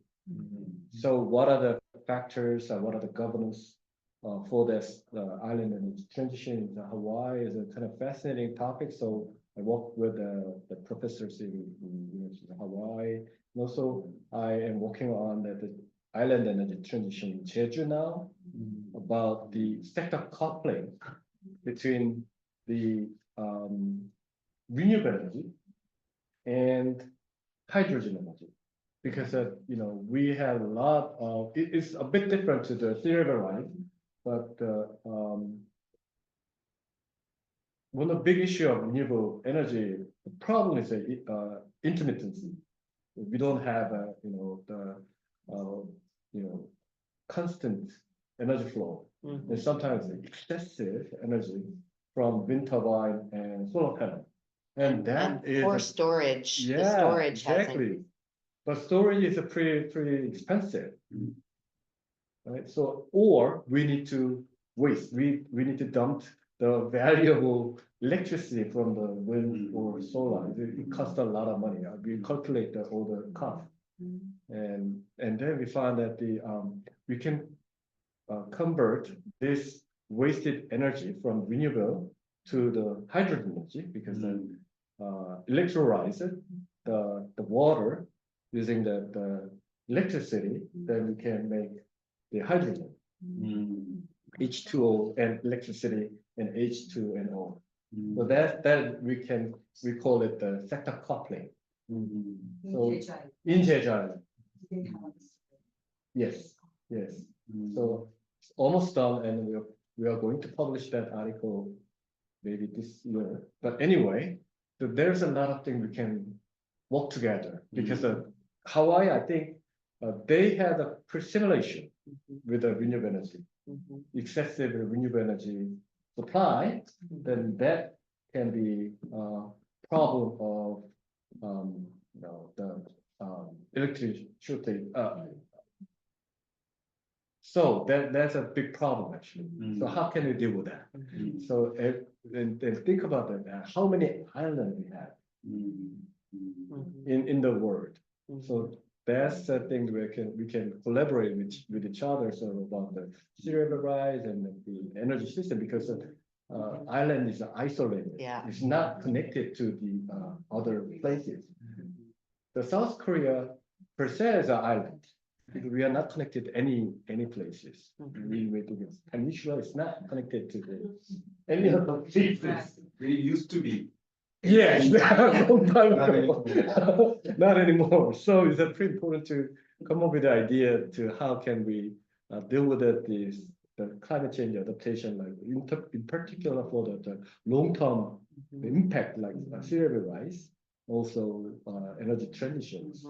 So what are the factors and what are the governance for this island energy transition in Hawaii is a kind of fascinating topic. So I worked with the professors in University of Hawaii. And also, I am working on the island energy transition in Jeju now, about the sector coupling between the renewable energy and hydrogen energy. Because we have a lot of, it's a bit different to the theoretical line, but one of the big issue of renewable energy, the problem is intermittency. We don't have constant energy flow. And sometimes excessive energy from wind turbine and solar panel. And that is for storage. Yeah, the storage exactly. But storage is pretty expensive. Right? So, or we need to waste. We need to dump the valuable electricity from the wind or solar. It costs a lot of money. We calculate all the cost, and then we find that we can convert this wasted energy from renewable to the hydrogen energy because then electrolyze the water using the electricity, then we can make the hydrogen, H2O and electricity and H2NO. So that we call it the sector coupling. So in 제자리. Yes, yes. So it's almost done, and we are going to publish that article maybe this year. But anyway, so there's a lot of things we can work together because Hawaii, I think, they had a simulation with the renewable energy, excessive renewable energy supply. Then that can be a problem of the electricity. So that's a big problem actually. So how can we deal with that? So and think about that. How many islands we have in the world? So that's the thing we can collaborate with each other. So about the sea level rise and the energy system, because island is isolated. Yeah. It's not connected to the other places. The South Korea per se is an island. We are not connected to any places. It's peninsula. It's not connected to any other places. We used to be. Yes, long time Not ago. anymore. Not anymore. So it's pretty important to come up with the idea to how can we deal with the climate change adaptation, like in particular for the long-term impact, like sea level rise, also energy transitions.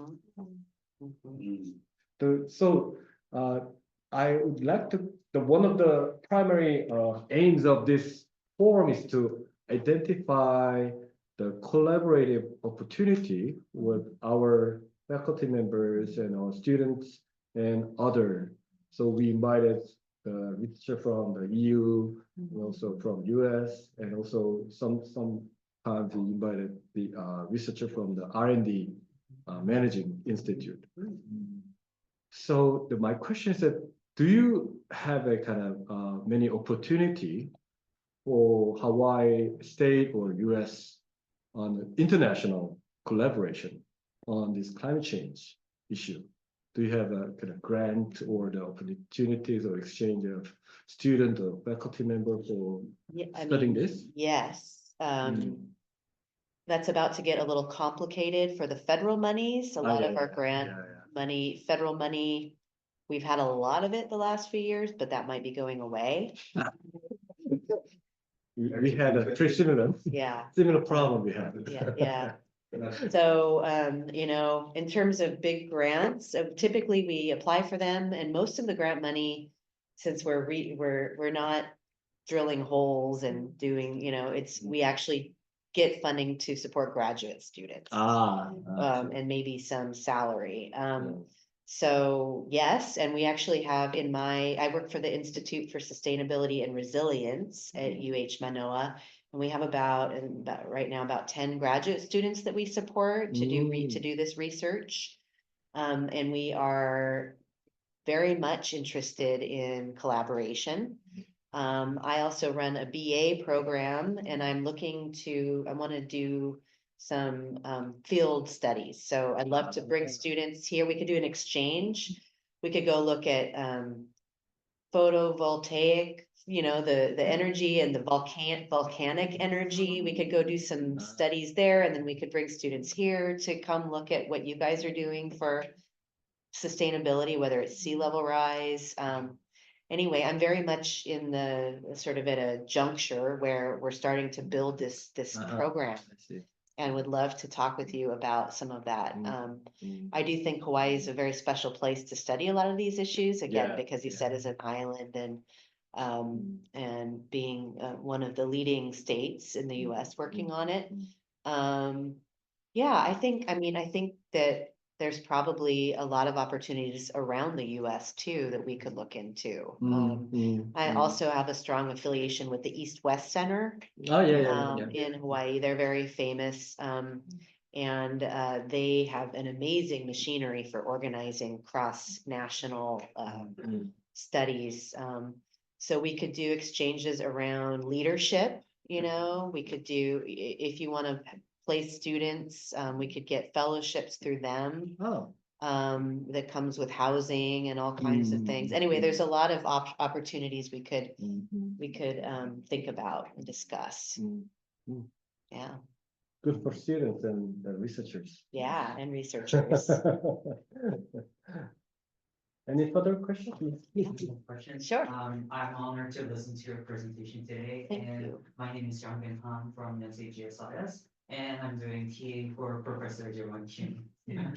So I would like to, one of the primary aims of this forum is to identify the collaborative opportunity with our faculty members and our students and other. So we invited the researcher from the EU, and also from US, and also sometimes we invited the researcher from the R&D Managing Institute. So my question is that, do you have a kind of many opportunity for Hawaii state or US on international collaboration on this climate change issue? Do you have a kind of grant or the opportunities or exchange of student or faculty member for studying this? Yes. That's about to get a little complicated for the federal monies. A lot of our grant money, federal money, we've had a lot of it the last few years, but that might be going away. We had a pretty similar problem we had. Yeah. So, in terms of big grants, typically we apply for them, and most of the grant money, since we're not drilling holes and doing, we actually get funding to support graduate students. And maybe some salary. So yes, and we actually have I work for the Institute for Sustainability and Resilience at UH Manoa. And we have about right now about 10 graduate students that we support to do this research. And we are very much interested in collaboration. I also run a BA program, and I want to do some field studies. So I'd love to bring students here. We could do an exchange. We could go look at photovoltaic, the energy and the volcanic energy. We could go do some studies there, and then we could bring students here to come look at what you guys are doing for sustainability, whether it's sea level rise. Anyway, I'm very much in the sort of at a juncture where we're starting to build this program, and would love to talk with you about some of that. I do think Hawaii is a very special place to study a lot of these issues, again, because you said as an island and being one of the leading states in the US working on it. I think that there's probably a lot of opportunities around the US too that we could look into. I also have a strong affiliation with the East-West Center in Hawaii. They're very famous, and they have an amazing machinery for organizing cross-national studies. So we could do exchanges around leadership, you know, we could do, if you want to place students, we could get fellowships through them. Oh, That comes with housing and all kinds of things. Anyway, there's a lot of opportunities we could think about and discuss. Yeah, good for students and the researchers. yeah, and researchers. Any further questions? Question. Sure. I'm honored to listen to your presentation today. Thank And you. my name is Young Han from Yonsei GSIS, and I'm doing TA for Professor Jaewon Kim. Yeah.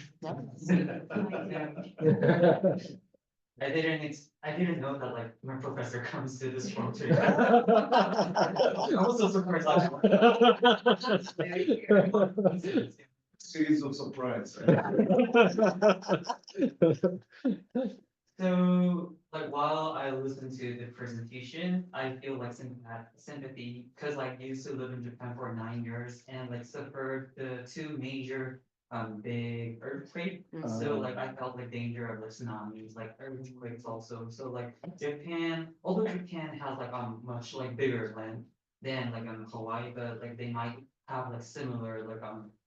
I didn't know that like my professor comes to this forum too. I was so surprised. Series of surprise. So, like, while I listen to the presentation, I feel like sympathy, because like, I used to live in Japan for 9 years and like suffered the two major big earthquake. So like, I felt like danger of like tsunamis, like earthquakes also. So like Japan, although Japan has like much like bigger land than like Hawaii, but like they might have like similar like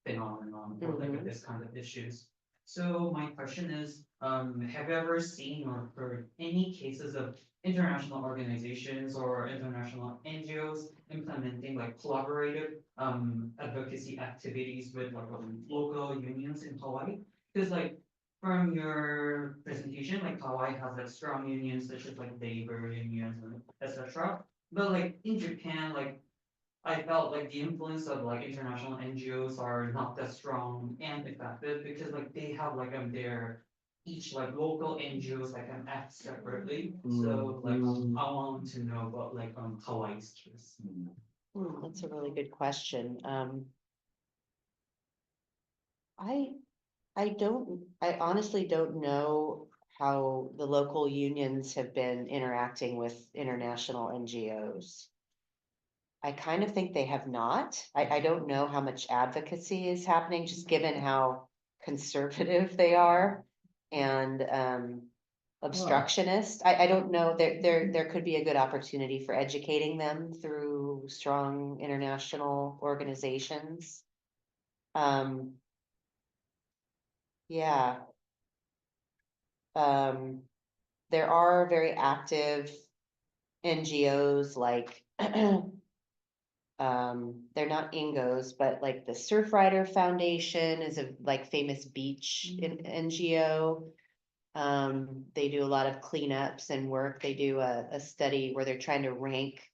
phenomenon or like this kind of issues. So my question is, have you ever seen or heard any cases of international organizations or international NGOs implementing like collaborative advocacy activities with like local unions in Hawaii? Because like from your presentation, like Hawaii has like strong unions such as like labor unions and etc. But like in Japan, like I felt like the influence of like international NGOs are not that strong and effective because like they have like their each like local NGOs like act separately. So like I want to know about like Hawaii's case. That's a really good question. I honestly don't know how the local unions have been interacting with international NGOs. I kind of think they have not. I don't know how much advocacy is happening, just given how conservative they are and obstructionist. I don't know, there could be a good opportunity for educating them through strong international organizations. Yeah. There are very active NGOs like they're not Ingos, but like the Surfrider Foundation is a like famous beach NGO. They do a lot of cleanups and work. They do a study where they're trying to rank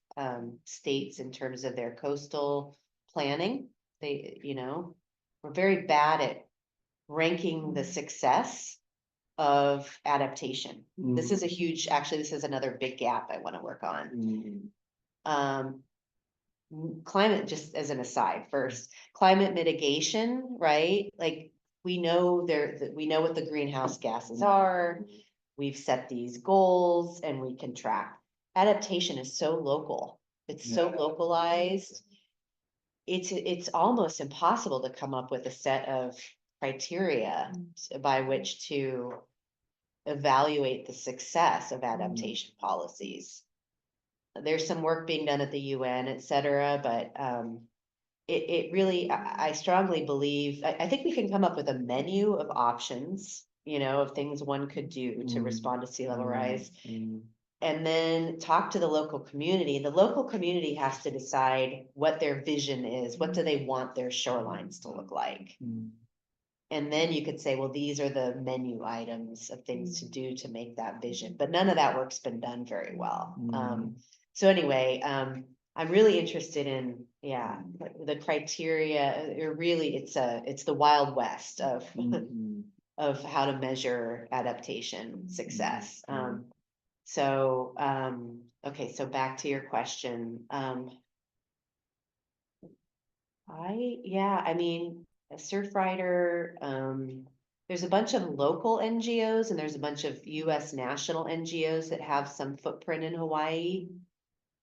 states in terms of their coastal planning. They, you know, we're very bad at ranking the success of adaptation. This is a huge, actually, this is another big gap I want to work on. Climate, just as an aside first, climate mitigation, right? Like we know we know what the greenhouse gases are. We've set these goals and we can track. Adaptation is so local. It's so localized. It's almost impossible to come up with a set of criteria by which to evaluate the success of adaptation policies. There's some work being done at the UN, et cetera, but it really, I strongly believe, I think we can come up with a menu of options, you know, of things one could do to respond to sea level rise. And then talk to the local community. The local community has to decide what their vision is. What do they want their shorelines to look like? And then you could say, well, these are the menu items of things to do to make that vision. But none of that work's been done very well. So anyway, I'm really interested in, the criteria. It's the Wild West of of how to measure adaptation success. Okay, so back to your question. I mean, a Surfrider, there's a bunch of local NGOs and there's a bunch of US national NGOs that have some footprint in Hawaii.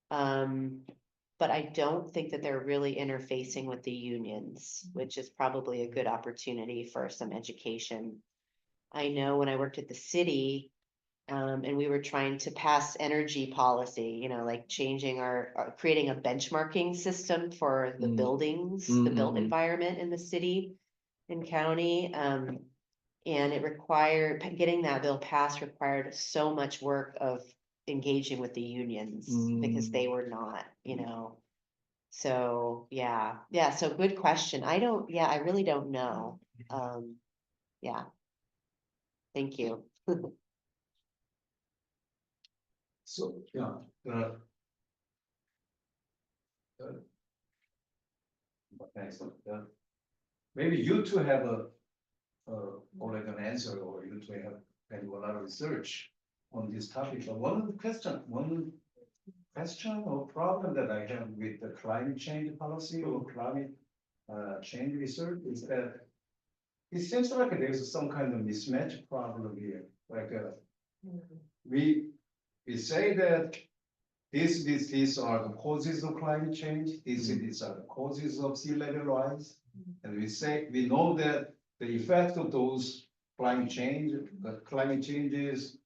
But I don't think that they're really interfacing with the unions, which is probably a good opportunity for some education. I know when I worked at the city, And we were trying to pass energy policy, like changing creating a benchmarking system for the buildings, the built environment in the city and county. And it required, getting that bill passed required so much work of engaging with the unions because they were not, So, yeah, so good question. I really don't know. Yeah. Thank you. So, yeah, thanks. Maybe you two have or like an answer, or you two have a lot of research on this topic. But one question or problem that I have with the climate change policy or climate change research is that it seems like there's some kind of mismatch problem here. Like we say that these are the causes of climate change. These are the causes of sea level rise, and we know that the effect of those climate changes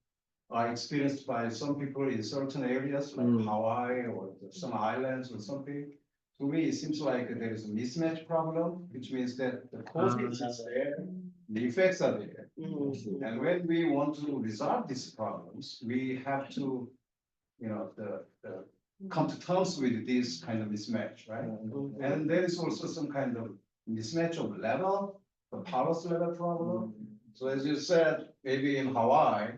are experienced by some people in certain areas like Hawaii or some islands or something. To me, it seems like there is a mismatch problem, which means that the causes is there, the effects are there. And when we want to resolve these problems, we have to, come to terms with this kind of mismatch, right? And there is also some kind of mismatch of level, the policy level problem. So as you said, maybe in Hawaii,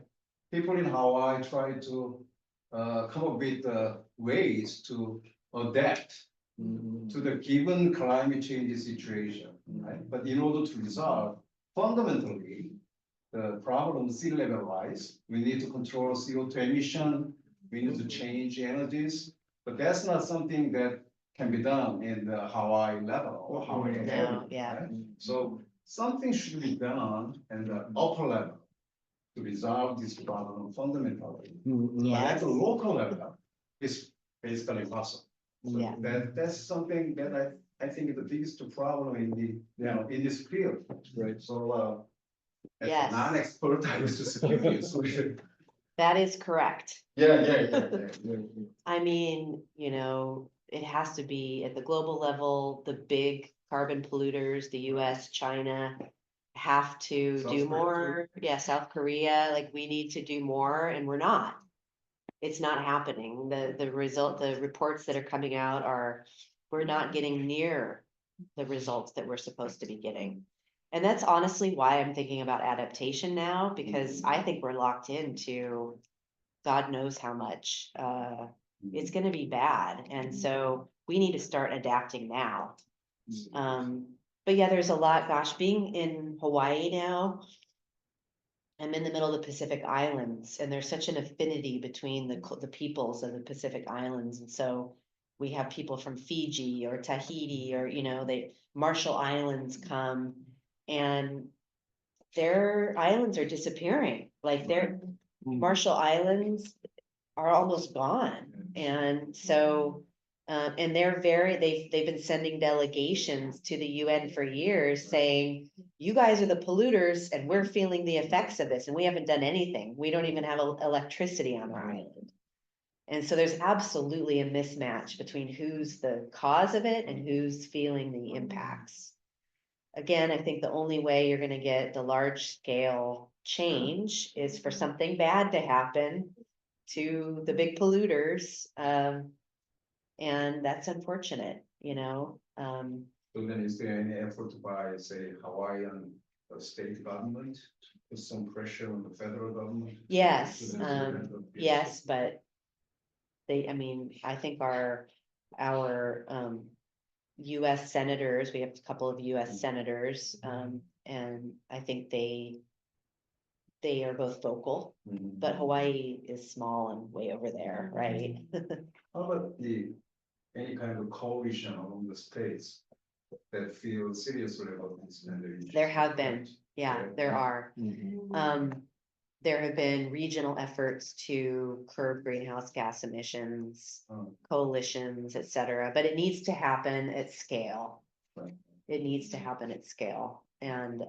people in Hawaii try to come up with ways to adapt to the given climate change situation, right? But in order to resolve fundamentally the problem of sea level rise, we need to control CO2 emission, we need to change energies, but that's not something that can be done in the Hawaii level or Hawaii area, right? So something should be done at the upper level to resolve this problem fundamentally. But at the local level, it's basically impossible. So that's something that I think is the biggest problem in in this field. Right. So as a non-expert, I was just curious. That is correct. Yeah. I mean, it has to be at the global level, the big carbon polluters, the US, China, have to South do Korea, more. Yeah, South Korea, like we need to do more and we're not. It's not happening. The reports that are coming out we're not getting near the results that we're supposed to be getting. And that's honestly why I'm thinking about adaptation now, because I think we're locked into God knows how much. It's gonna be bad. And so we need to start adapting now. But yeah, there's a lot, gosh, being in Hawaii now, I'm in the middle of the Pacific Islands, and there's such an affinity between the peoples of the Pacific Islands. And so we have people from Fiji or Tahiti or, the Marshall Islands come, and their islands are disappearing. Like their Marshall Islands are almost gone. And so, and they've been sending delegations to the UN for years saying, you guys are the polluters and we're feeling the effects of this and we haven't done anything. We don't even have electricity on our island. And so there's absolutely a mismatch between who's the cause of it and who's feeling the impacts. Again, I think the only way you're gonna get the large scale change is for something bad to happen to the big polluters. And that's unfortunate, So then is there any effort by, say, Hawaiian state government to put some pressure on the federal government? Yes, yes, but I think our US senators, we have a couple of US senators, and I think they are both vocal, but Hawaii is small and way over there, right? How about any kind of coalition among the states that feel seriously about this kind of issue? There have been, there are. There have been regional efforts to curb greenhouse gas emissions, coalitions, et cetera, but it needs to happen at scale. Right. It needs to happen at scale. And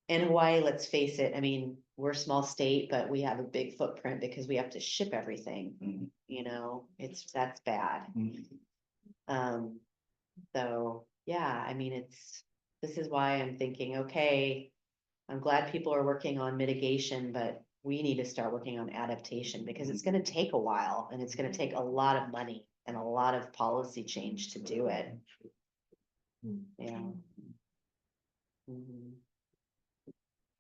in Hawaii, let's face it, I mean, we're a small state, but we have a big footprint because we have to ship everything. Mhm. You know, that's bad. So, yeah, I mean, this is why I'm thinking, okay, I'm glad people are working on mitigation, but we need to start working on adaptation because it's gonna take a while and it's gonna take a lot of money and a lot of policy change to do it. Yeah. Mhm.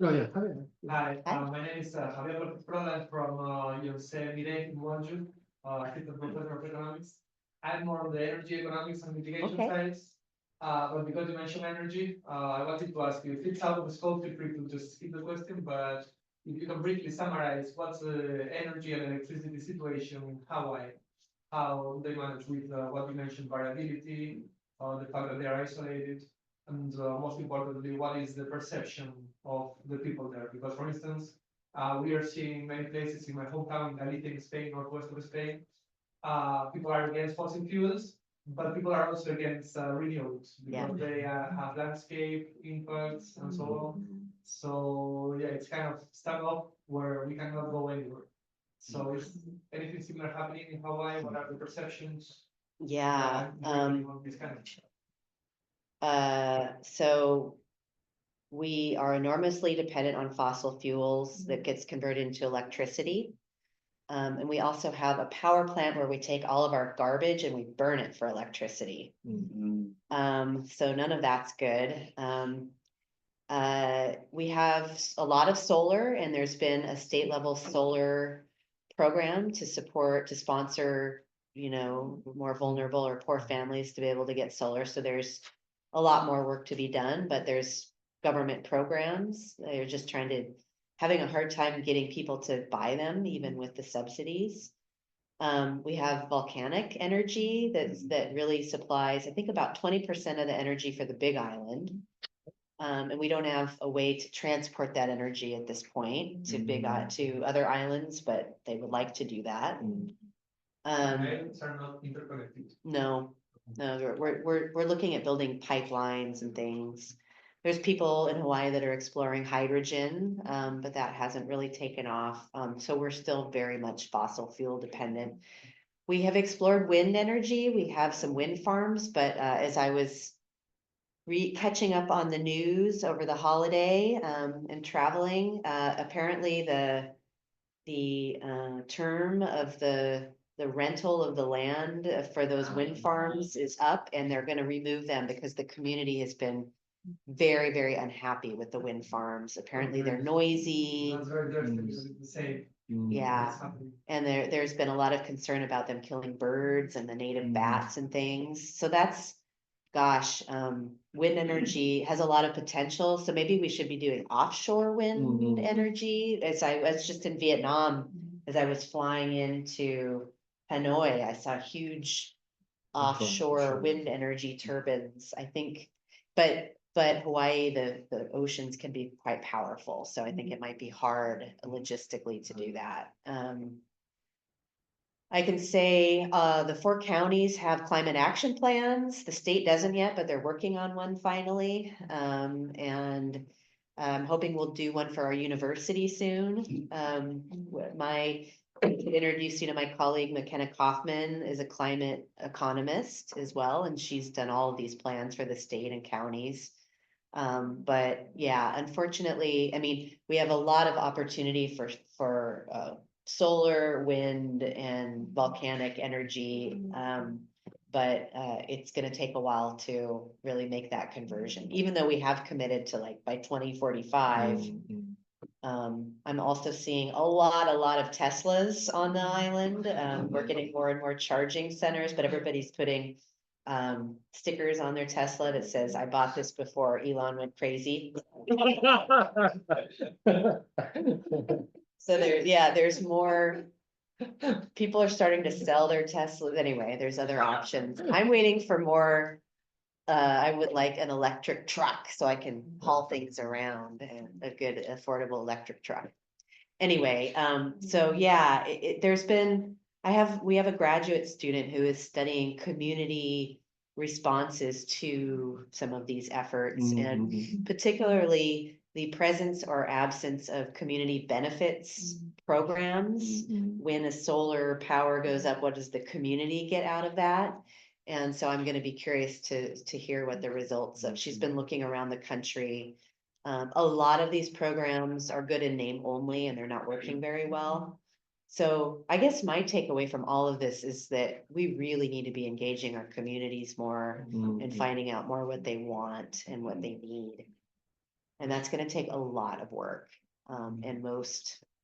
Oh, yeah. Hi. Hi, Hi. my name is Javier Lopez Prodan from UNC Mire in Waju, assistant professor of economics. I'm more on the energy economics and mitigation Okay. sides. But because you mentioned energy, I wanted to ask you, if it's out of the scope, feel free to just skip the question, but if you can briefly summarize what's the energy and electricity situation in Hawaii? How they manage with what you mentioned, variability, the fact that they are isolated, and most importantly, what is the perception of the people there? Because, for instance, we are seeing many places in my hometown, in Galicia, in Spain, northwest of Spain, people are against fossil fuels, but people are also against renewables Yeah. because they have landscape impacts and so on. So yeah, it's kind of stuck up where we cannot go anywhere. So is anything similar happening in Hawaii? What are the perceptions? Yeah, This kind of. so we are enormously dependent on fossil fuels that gets converted into electricity. And we also have a power plant where we take all of our garbage and we burn it for electricity. So none of that's good. We have a lot of solar and there's been a state level solar program to sponsor, you know, more vulnerable or poor families to be able to get solar. So there's a lot more work to be done, but there's government programs. They're just having a hard time getting people to buy them, even with the subsidies. We have volcanic energy that really supplies, I think, about 20% of the energy for the Big Island. And we don't have a way to transport that energy at this point to other islands, but they would like to do that. Islands are not interconnected. No, we're looking at building pipelines and things. There's people in Hawaii that are exploring hydrogen, but that hasn't really taken off. So we're still very much fossil fuel dependent. We have explored wind energy. We have some wind farms, but as I was catching up on the news over the holiday and traveling, apparently the term of the rental of the land for those wind farms is up and they're going to remove them because the community has been very, very unhappy with the wind farms. Apparently they're noisy. That's very different because it's the same. Yeah. It's happening. And there's been a lot of concern about them killing birds and the native bats and things. So that's, gosh, wind energy has a lot of potential. So maybe we should be doing offshore wind energy. As I was just in Vietnam, as I was flying into Hanoi, I saw huge offshore wind energy turbines. I think, but Hawaii, the oceans can be quite powerful. So I think it might be hard logistically to do that. I can say the 4 counties have climate action plans. The state doesn't yet, but they're working on one finally. And I'm hoping we'll do one for our university soon. Introduce you to my colleague McKenna Kaufman is a climate economist as well, and she's done all of these plans for the state and counties. But yeah, unfortunately, I mean, we have a lot of opportunity for solar, wind, and volcanic energy. But it's going to take a while to really make that conversion, even though we have committed to like by 2045. I'm also seeing a lot of Teslas on the island. We're getting more and more charging centers, but everybody's putting stickers on their Tesla that says, "I bought this before Elon went crazy." So there's more. People are starting to sell their Teslas anyway. There's other options. I'm waiting for more. I would like an electric truck so I can haul things around, and a good affordable electric truck. Anyway, so yeah, we have a graduate student who is studying community responses to some of these efforts, and particularly the presence or absence of community benefits programs. When a solar power goes up, what does the community get out of that? And so I'm gonna be curious to hear what the results of, she's been looking around the country. A lot of these programs are good in name only and they're not working very well. So I guess my takeaway from all of this is that we really need to be engaging our communities more and finding out more what they want and what they need. And that's gonna take a lot of work. And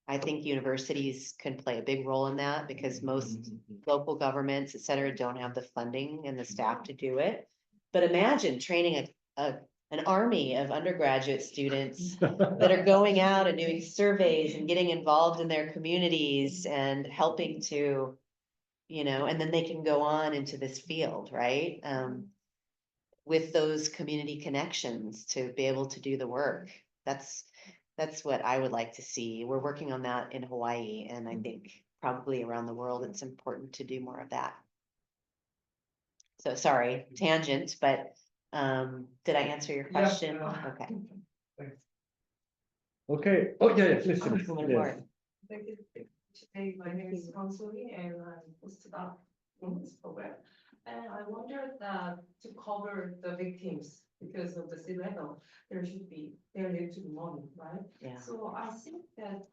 I think universities can play a big role in that because most local governments, et cetera, don't have the funding and the staff to do it. But imagine training an army of undergraduate students that are going out and doing surveys and getting involved in their communities and helping to, and then they can go on into this field, right? With those community connections to be able to do the work. That's what I would like to see. We're working on that in Hawaii, and I think probably around the world, it's important to do more of that. So sorry, tangent, but did I answer your question? Okay. Thanks. Okay, oh, yeah, please. Councilwoman Yes. Ward. Thank you. Today, my name is Consoli and I'm posted up in this program. And I wonder that to cover the victims because of the sea level, there need to be money, right? Yeah. So I think that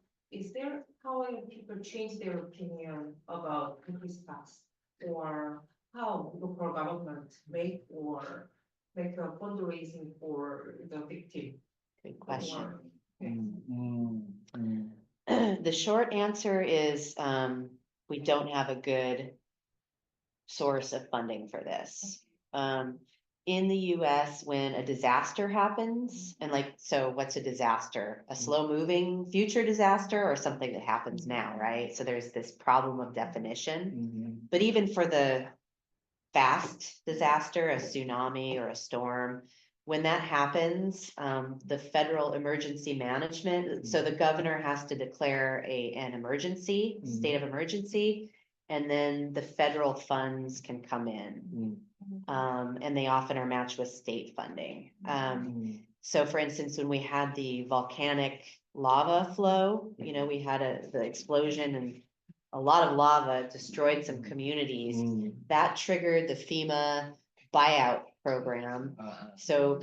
how will people change their opinion about increased tax? Or how local government make a fundraising for the victim? Good question. Or- The short answer is, we don't have a good source of funding for this. In the US, when a disaster happens, and so what's a disaster? A slow moving future disaster or something that happens now, right? So there's this problem of definition. But even for the fast disaster, a tsunami or a storm, when that happens, the federal emergency management, so the governor has to declare an emergency, state of emergency, and then the federal funds can come in. And they often are matched with state funding. So for instance, when we had the volcanic lava flow, we had the explosion and a lot of lava destroyed some communities. That triggered the FEMA buyout program. So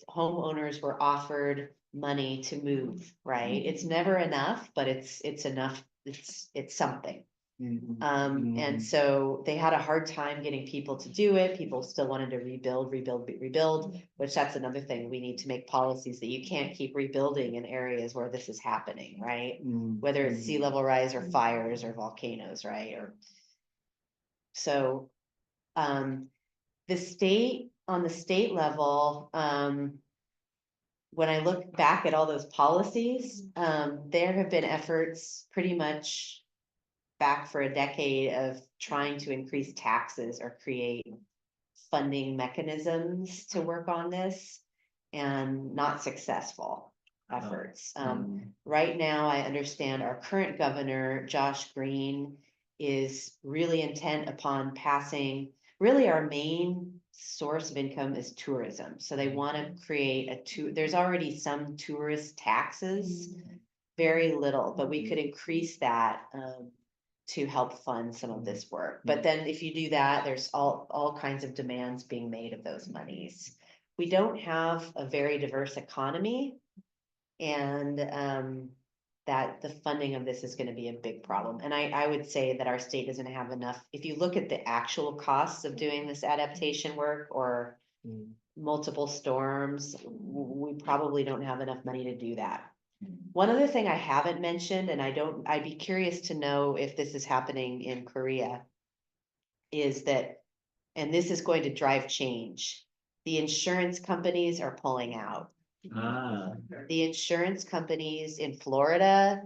homeowners were offered money to move, right? It's never enough, but it's enough. It's something. And so they had a hard time getting people to do it. People still wanted to rebuild, which that's another thing. We need to make policies that you can't keep rebuilding in areas where this is happening, right? Whether it's sea level rise or fires or volcanoes, right? So, on the state level, when I look back at all those policies, there have been efforts pretty much back for a decade of trying to increase taxes or create funding mechanisms to work on this and not successful efforts. Right now, I understand our current governor, Josh Green, is really intent upon passing, really our main source of income is tourism. So they want to create there's already some tourist taxes, very little, but we could increase that to help fund some of this work. But then if you do that, there's all kinds of demands being made of those monies. We don't have a very diverse economy, and that the funding of this is going to be a big problem. And I would say that our state doesn't have enough. If you look at the actual costs of doing this adaptation work or multiple storms, we probably don't have enough money to do that. One other thing I haven't mentioned, and I'd be curious to know if this is happening in Korea, is that, and this is going to drive change, the insurance companies are pulling out. The insurance companies in Florida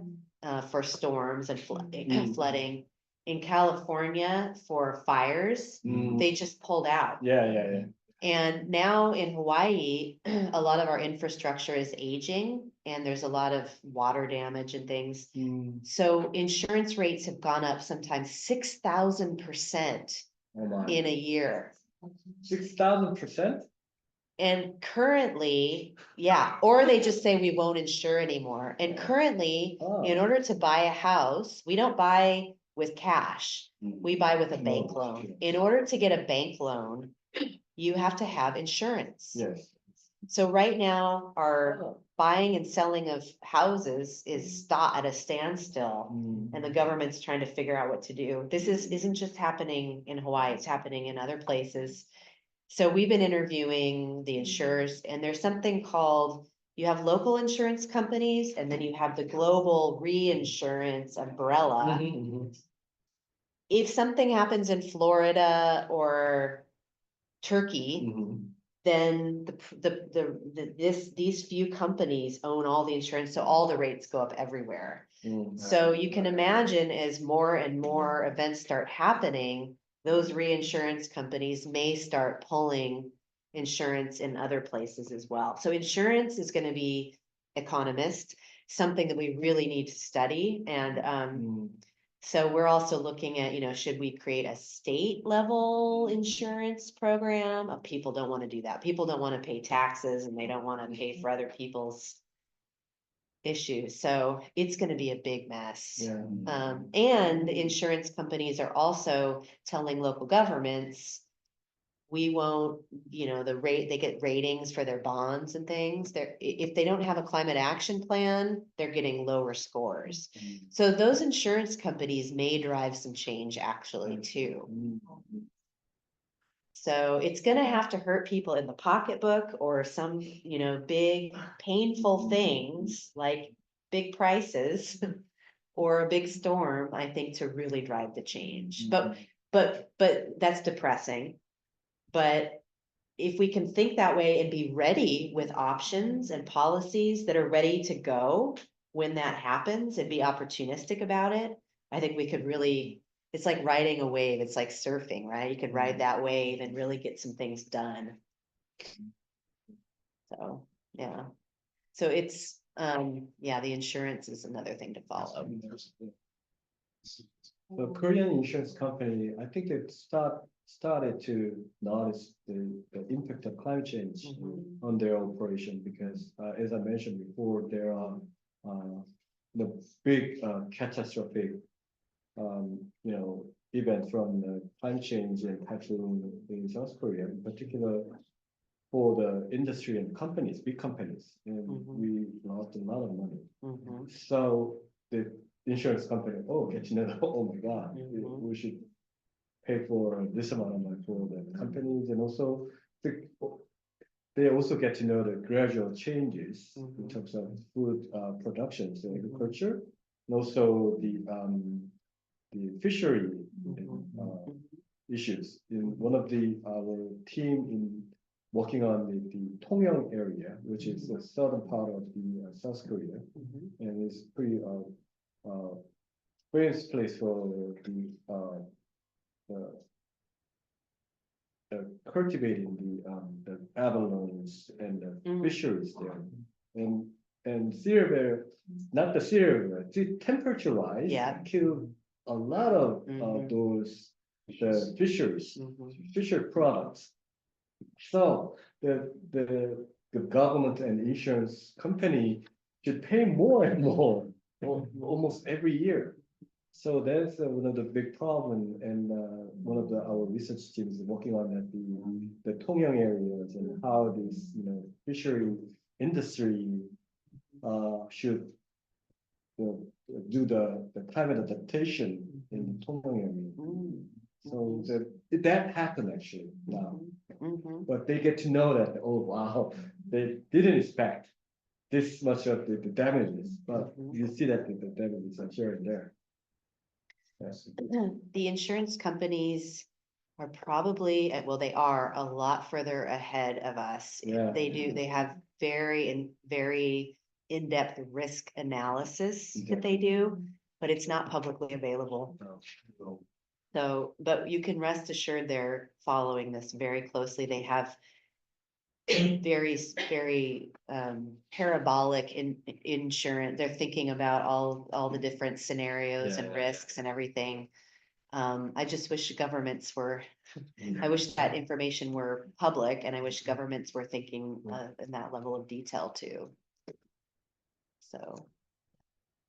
for storms and flooding, in California for fires, they just pulled out. Yeah. And now in Hawaii, a lot of our infrastructure is aging and there's a lot of water damage and things. So insurance rates have gone up sometimes 6,000% in a year. 6,000%? And currently, yeah, or they just say we won't insure anymore. And currently, in Oh. order to buy a house, we don't buy with cash. We buy with a bank Mortgage, loan. yes. In order to get a bank loan, you have to have insurance. Yes. So right now, our Oh. buying and selling of houses is at a standstill. Mm. And the government's trying to figure out what to do. This isn't just happening in Hawaii, it's happening in other places. So we've been interviewing the insurers, and there's something called, you have local insurance companies, and then you have the global reinsurance umbrella. Mhm. If something happens in Florida or Turkey, Mhm. then these few companies own all the insurance, so all the rates go up everywhere. Mm. So you can imagine as more and more events start happening, those reinsurance companies may start pulling insurance in other places as well. So insurance is gonna be, economist, something that we really need to study. And Mm. so we're also looking at, should we create a state level insurance program? People don't wanna do that. People don't wanna pay taxes and they don't wanna pay for other people's issues. So it's gonna be a big mess. Yeah. And the insurance companies are also telling local governments, we won't, they get ratings for their bonds and things. If they don't have a climate action plan, they're getting lower scores. So those insurance companies may drive some change actually too. Mm. So it's gonna have to hurt people in the pocketbook or some, big painful things like big prices or a big storm, I think, to really drive the change. But that's depressing. But if we can think that way and be ready with options and policies that are ready to go when that happens and be opportunistic about it, I think we could really, it's like riding a wave. It's like surfing, right? You could ride that wave and really get some things done. So, yeah. So it's, the insurance is another thing to follow. The Korean insurance company, I think it started to notice the impact of climate change on their operation because, as I mentioned before, there are the big catastrophic, event from the climate change and typhoon in South Korea, in particular for the industry and companies, big companies, and we lost a lot of money. So the insurance company, get to know, oh my God, we should pay for this amount of money for the companies, and also they also get to know the gradual changes in terms of food production, so agriculture, and also the fishery issues. In one of our team in working on the Tongyang area, which is the southern part of the South Korea, and it's pretty famous place for cultivating the abalones and the fisheries there, and cereal, not the cereal, temperature wise, kill a lot of those the fisheries, fisher products. So the government and insurance company should pay more and more almost every year. So that's one of the big problem, and one of our research teams is working on that the Tongyang areas and how this fishery industry should do the climate adaptation in the Tongyang area. So that happened actually now, but they get to know that, oh wow, they didn't expect this much of the damages, but you see that the damages are here and there. Yes. The insurance companies are probably, they are a lot further ahead of us. Yeah. They have very in-depth risk analysis that they do, but it's not publicly available. No. So, but you can rest assured they're following this very closely. They have very parabolic insurance. They're thinking about all the different scenarios and risks and everything. I just wish governments were, I wish that information were public, and I wish governments were thinking in that level of detail too. So,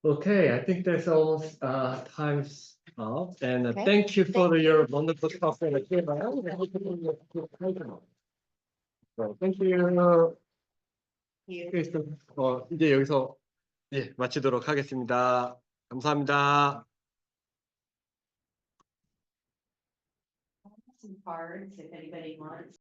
Okay, I think that's almost time's up, and Okay, thank you for thank your wonderful talk and Q&A. So, thank you. 이제 여기서 마치도록 하겠습니다. 감사합니다. some cards if anybody wants.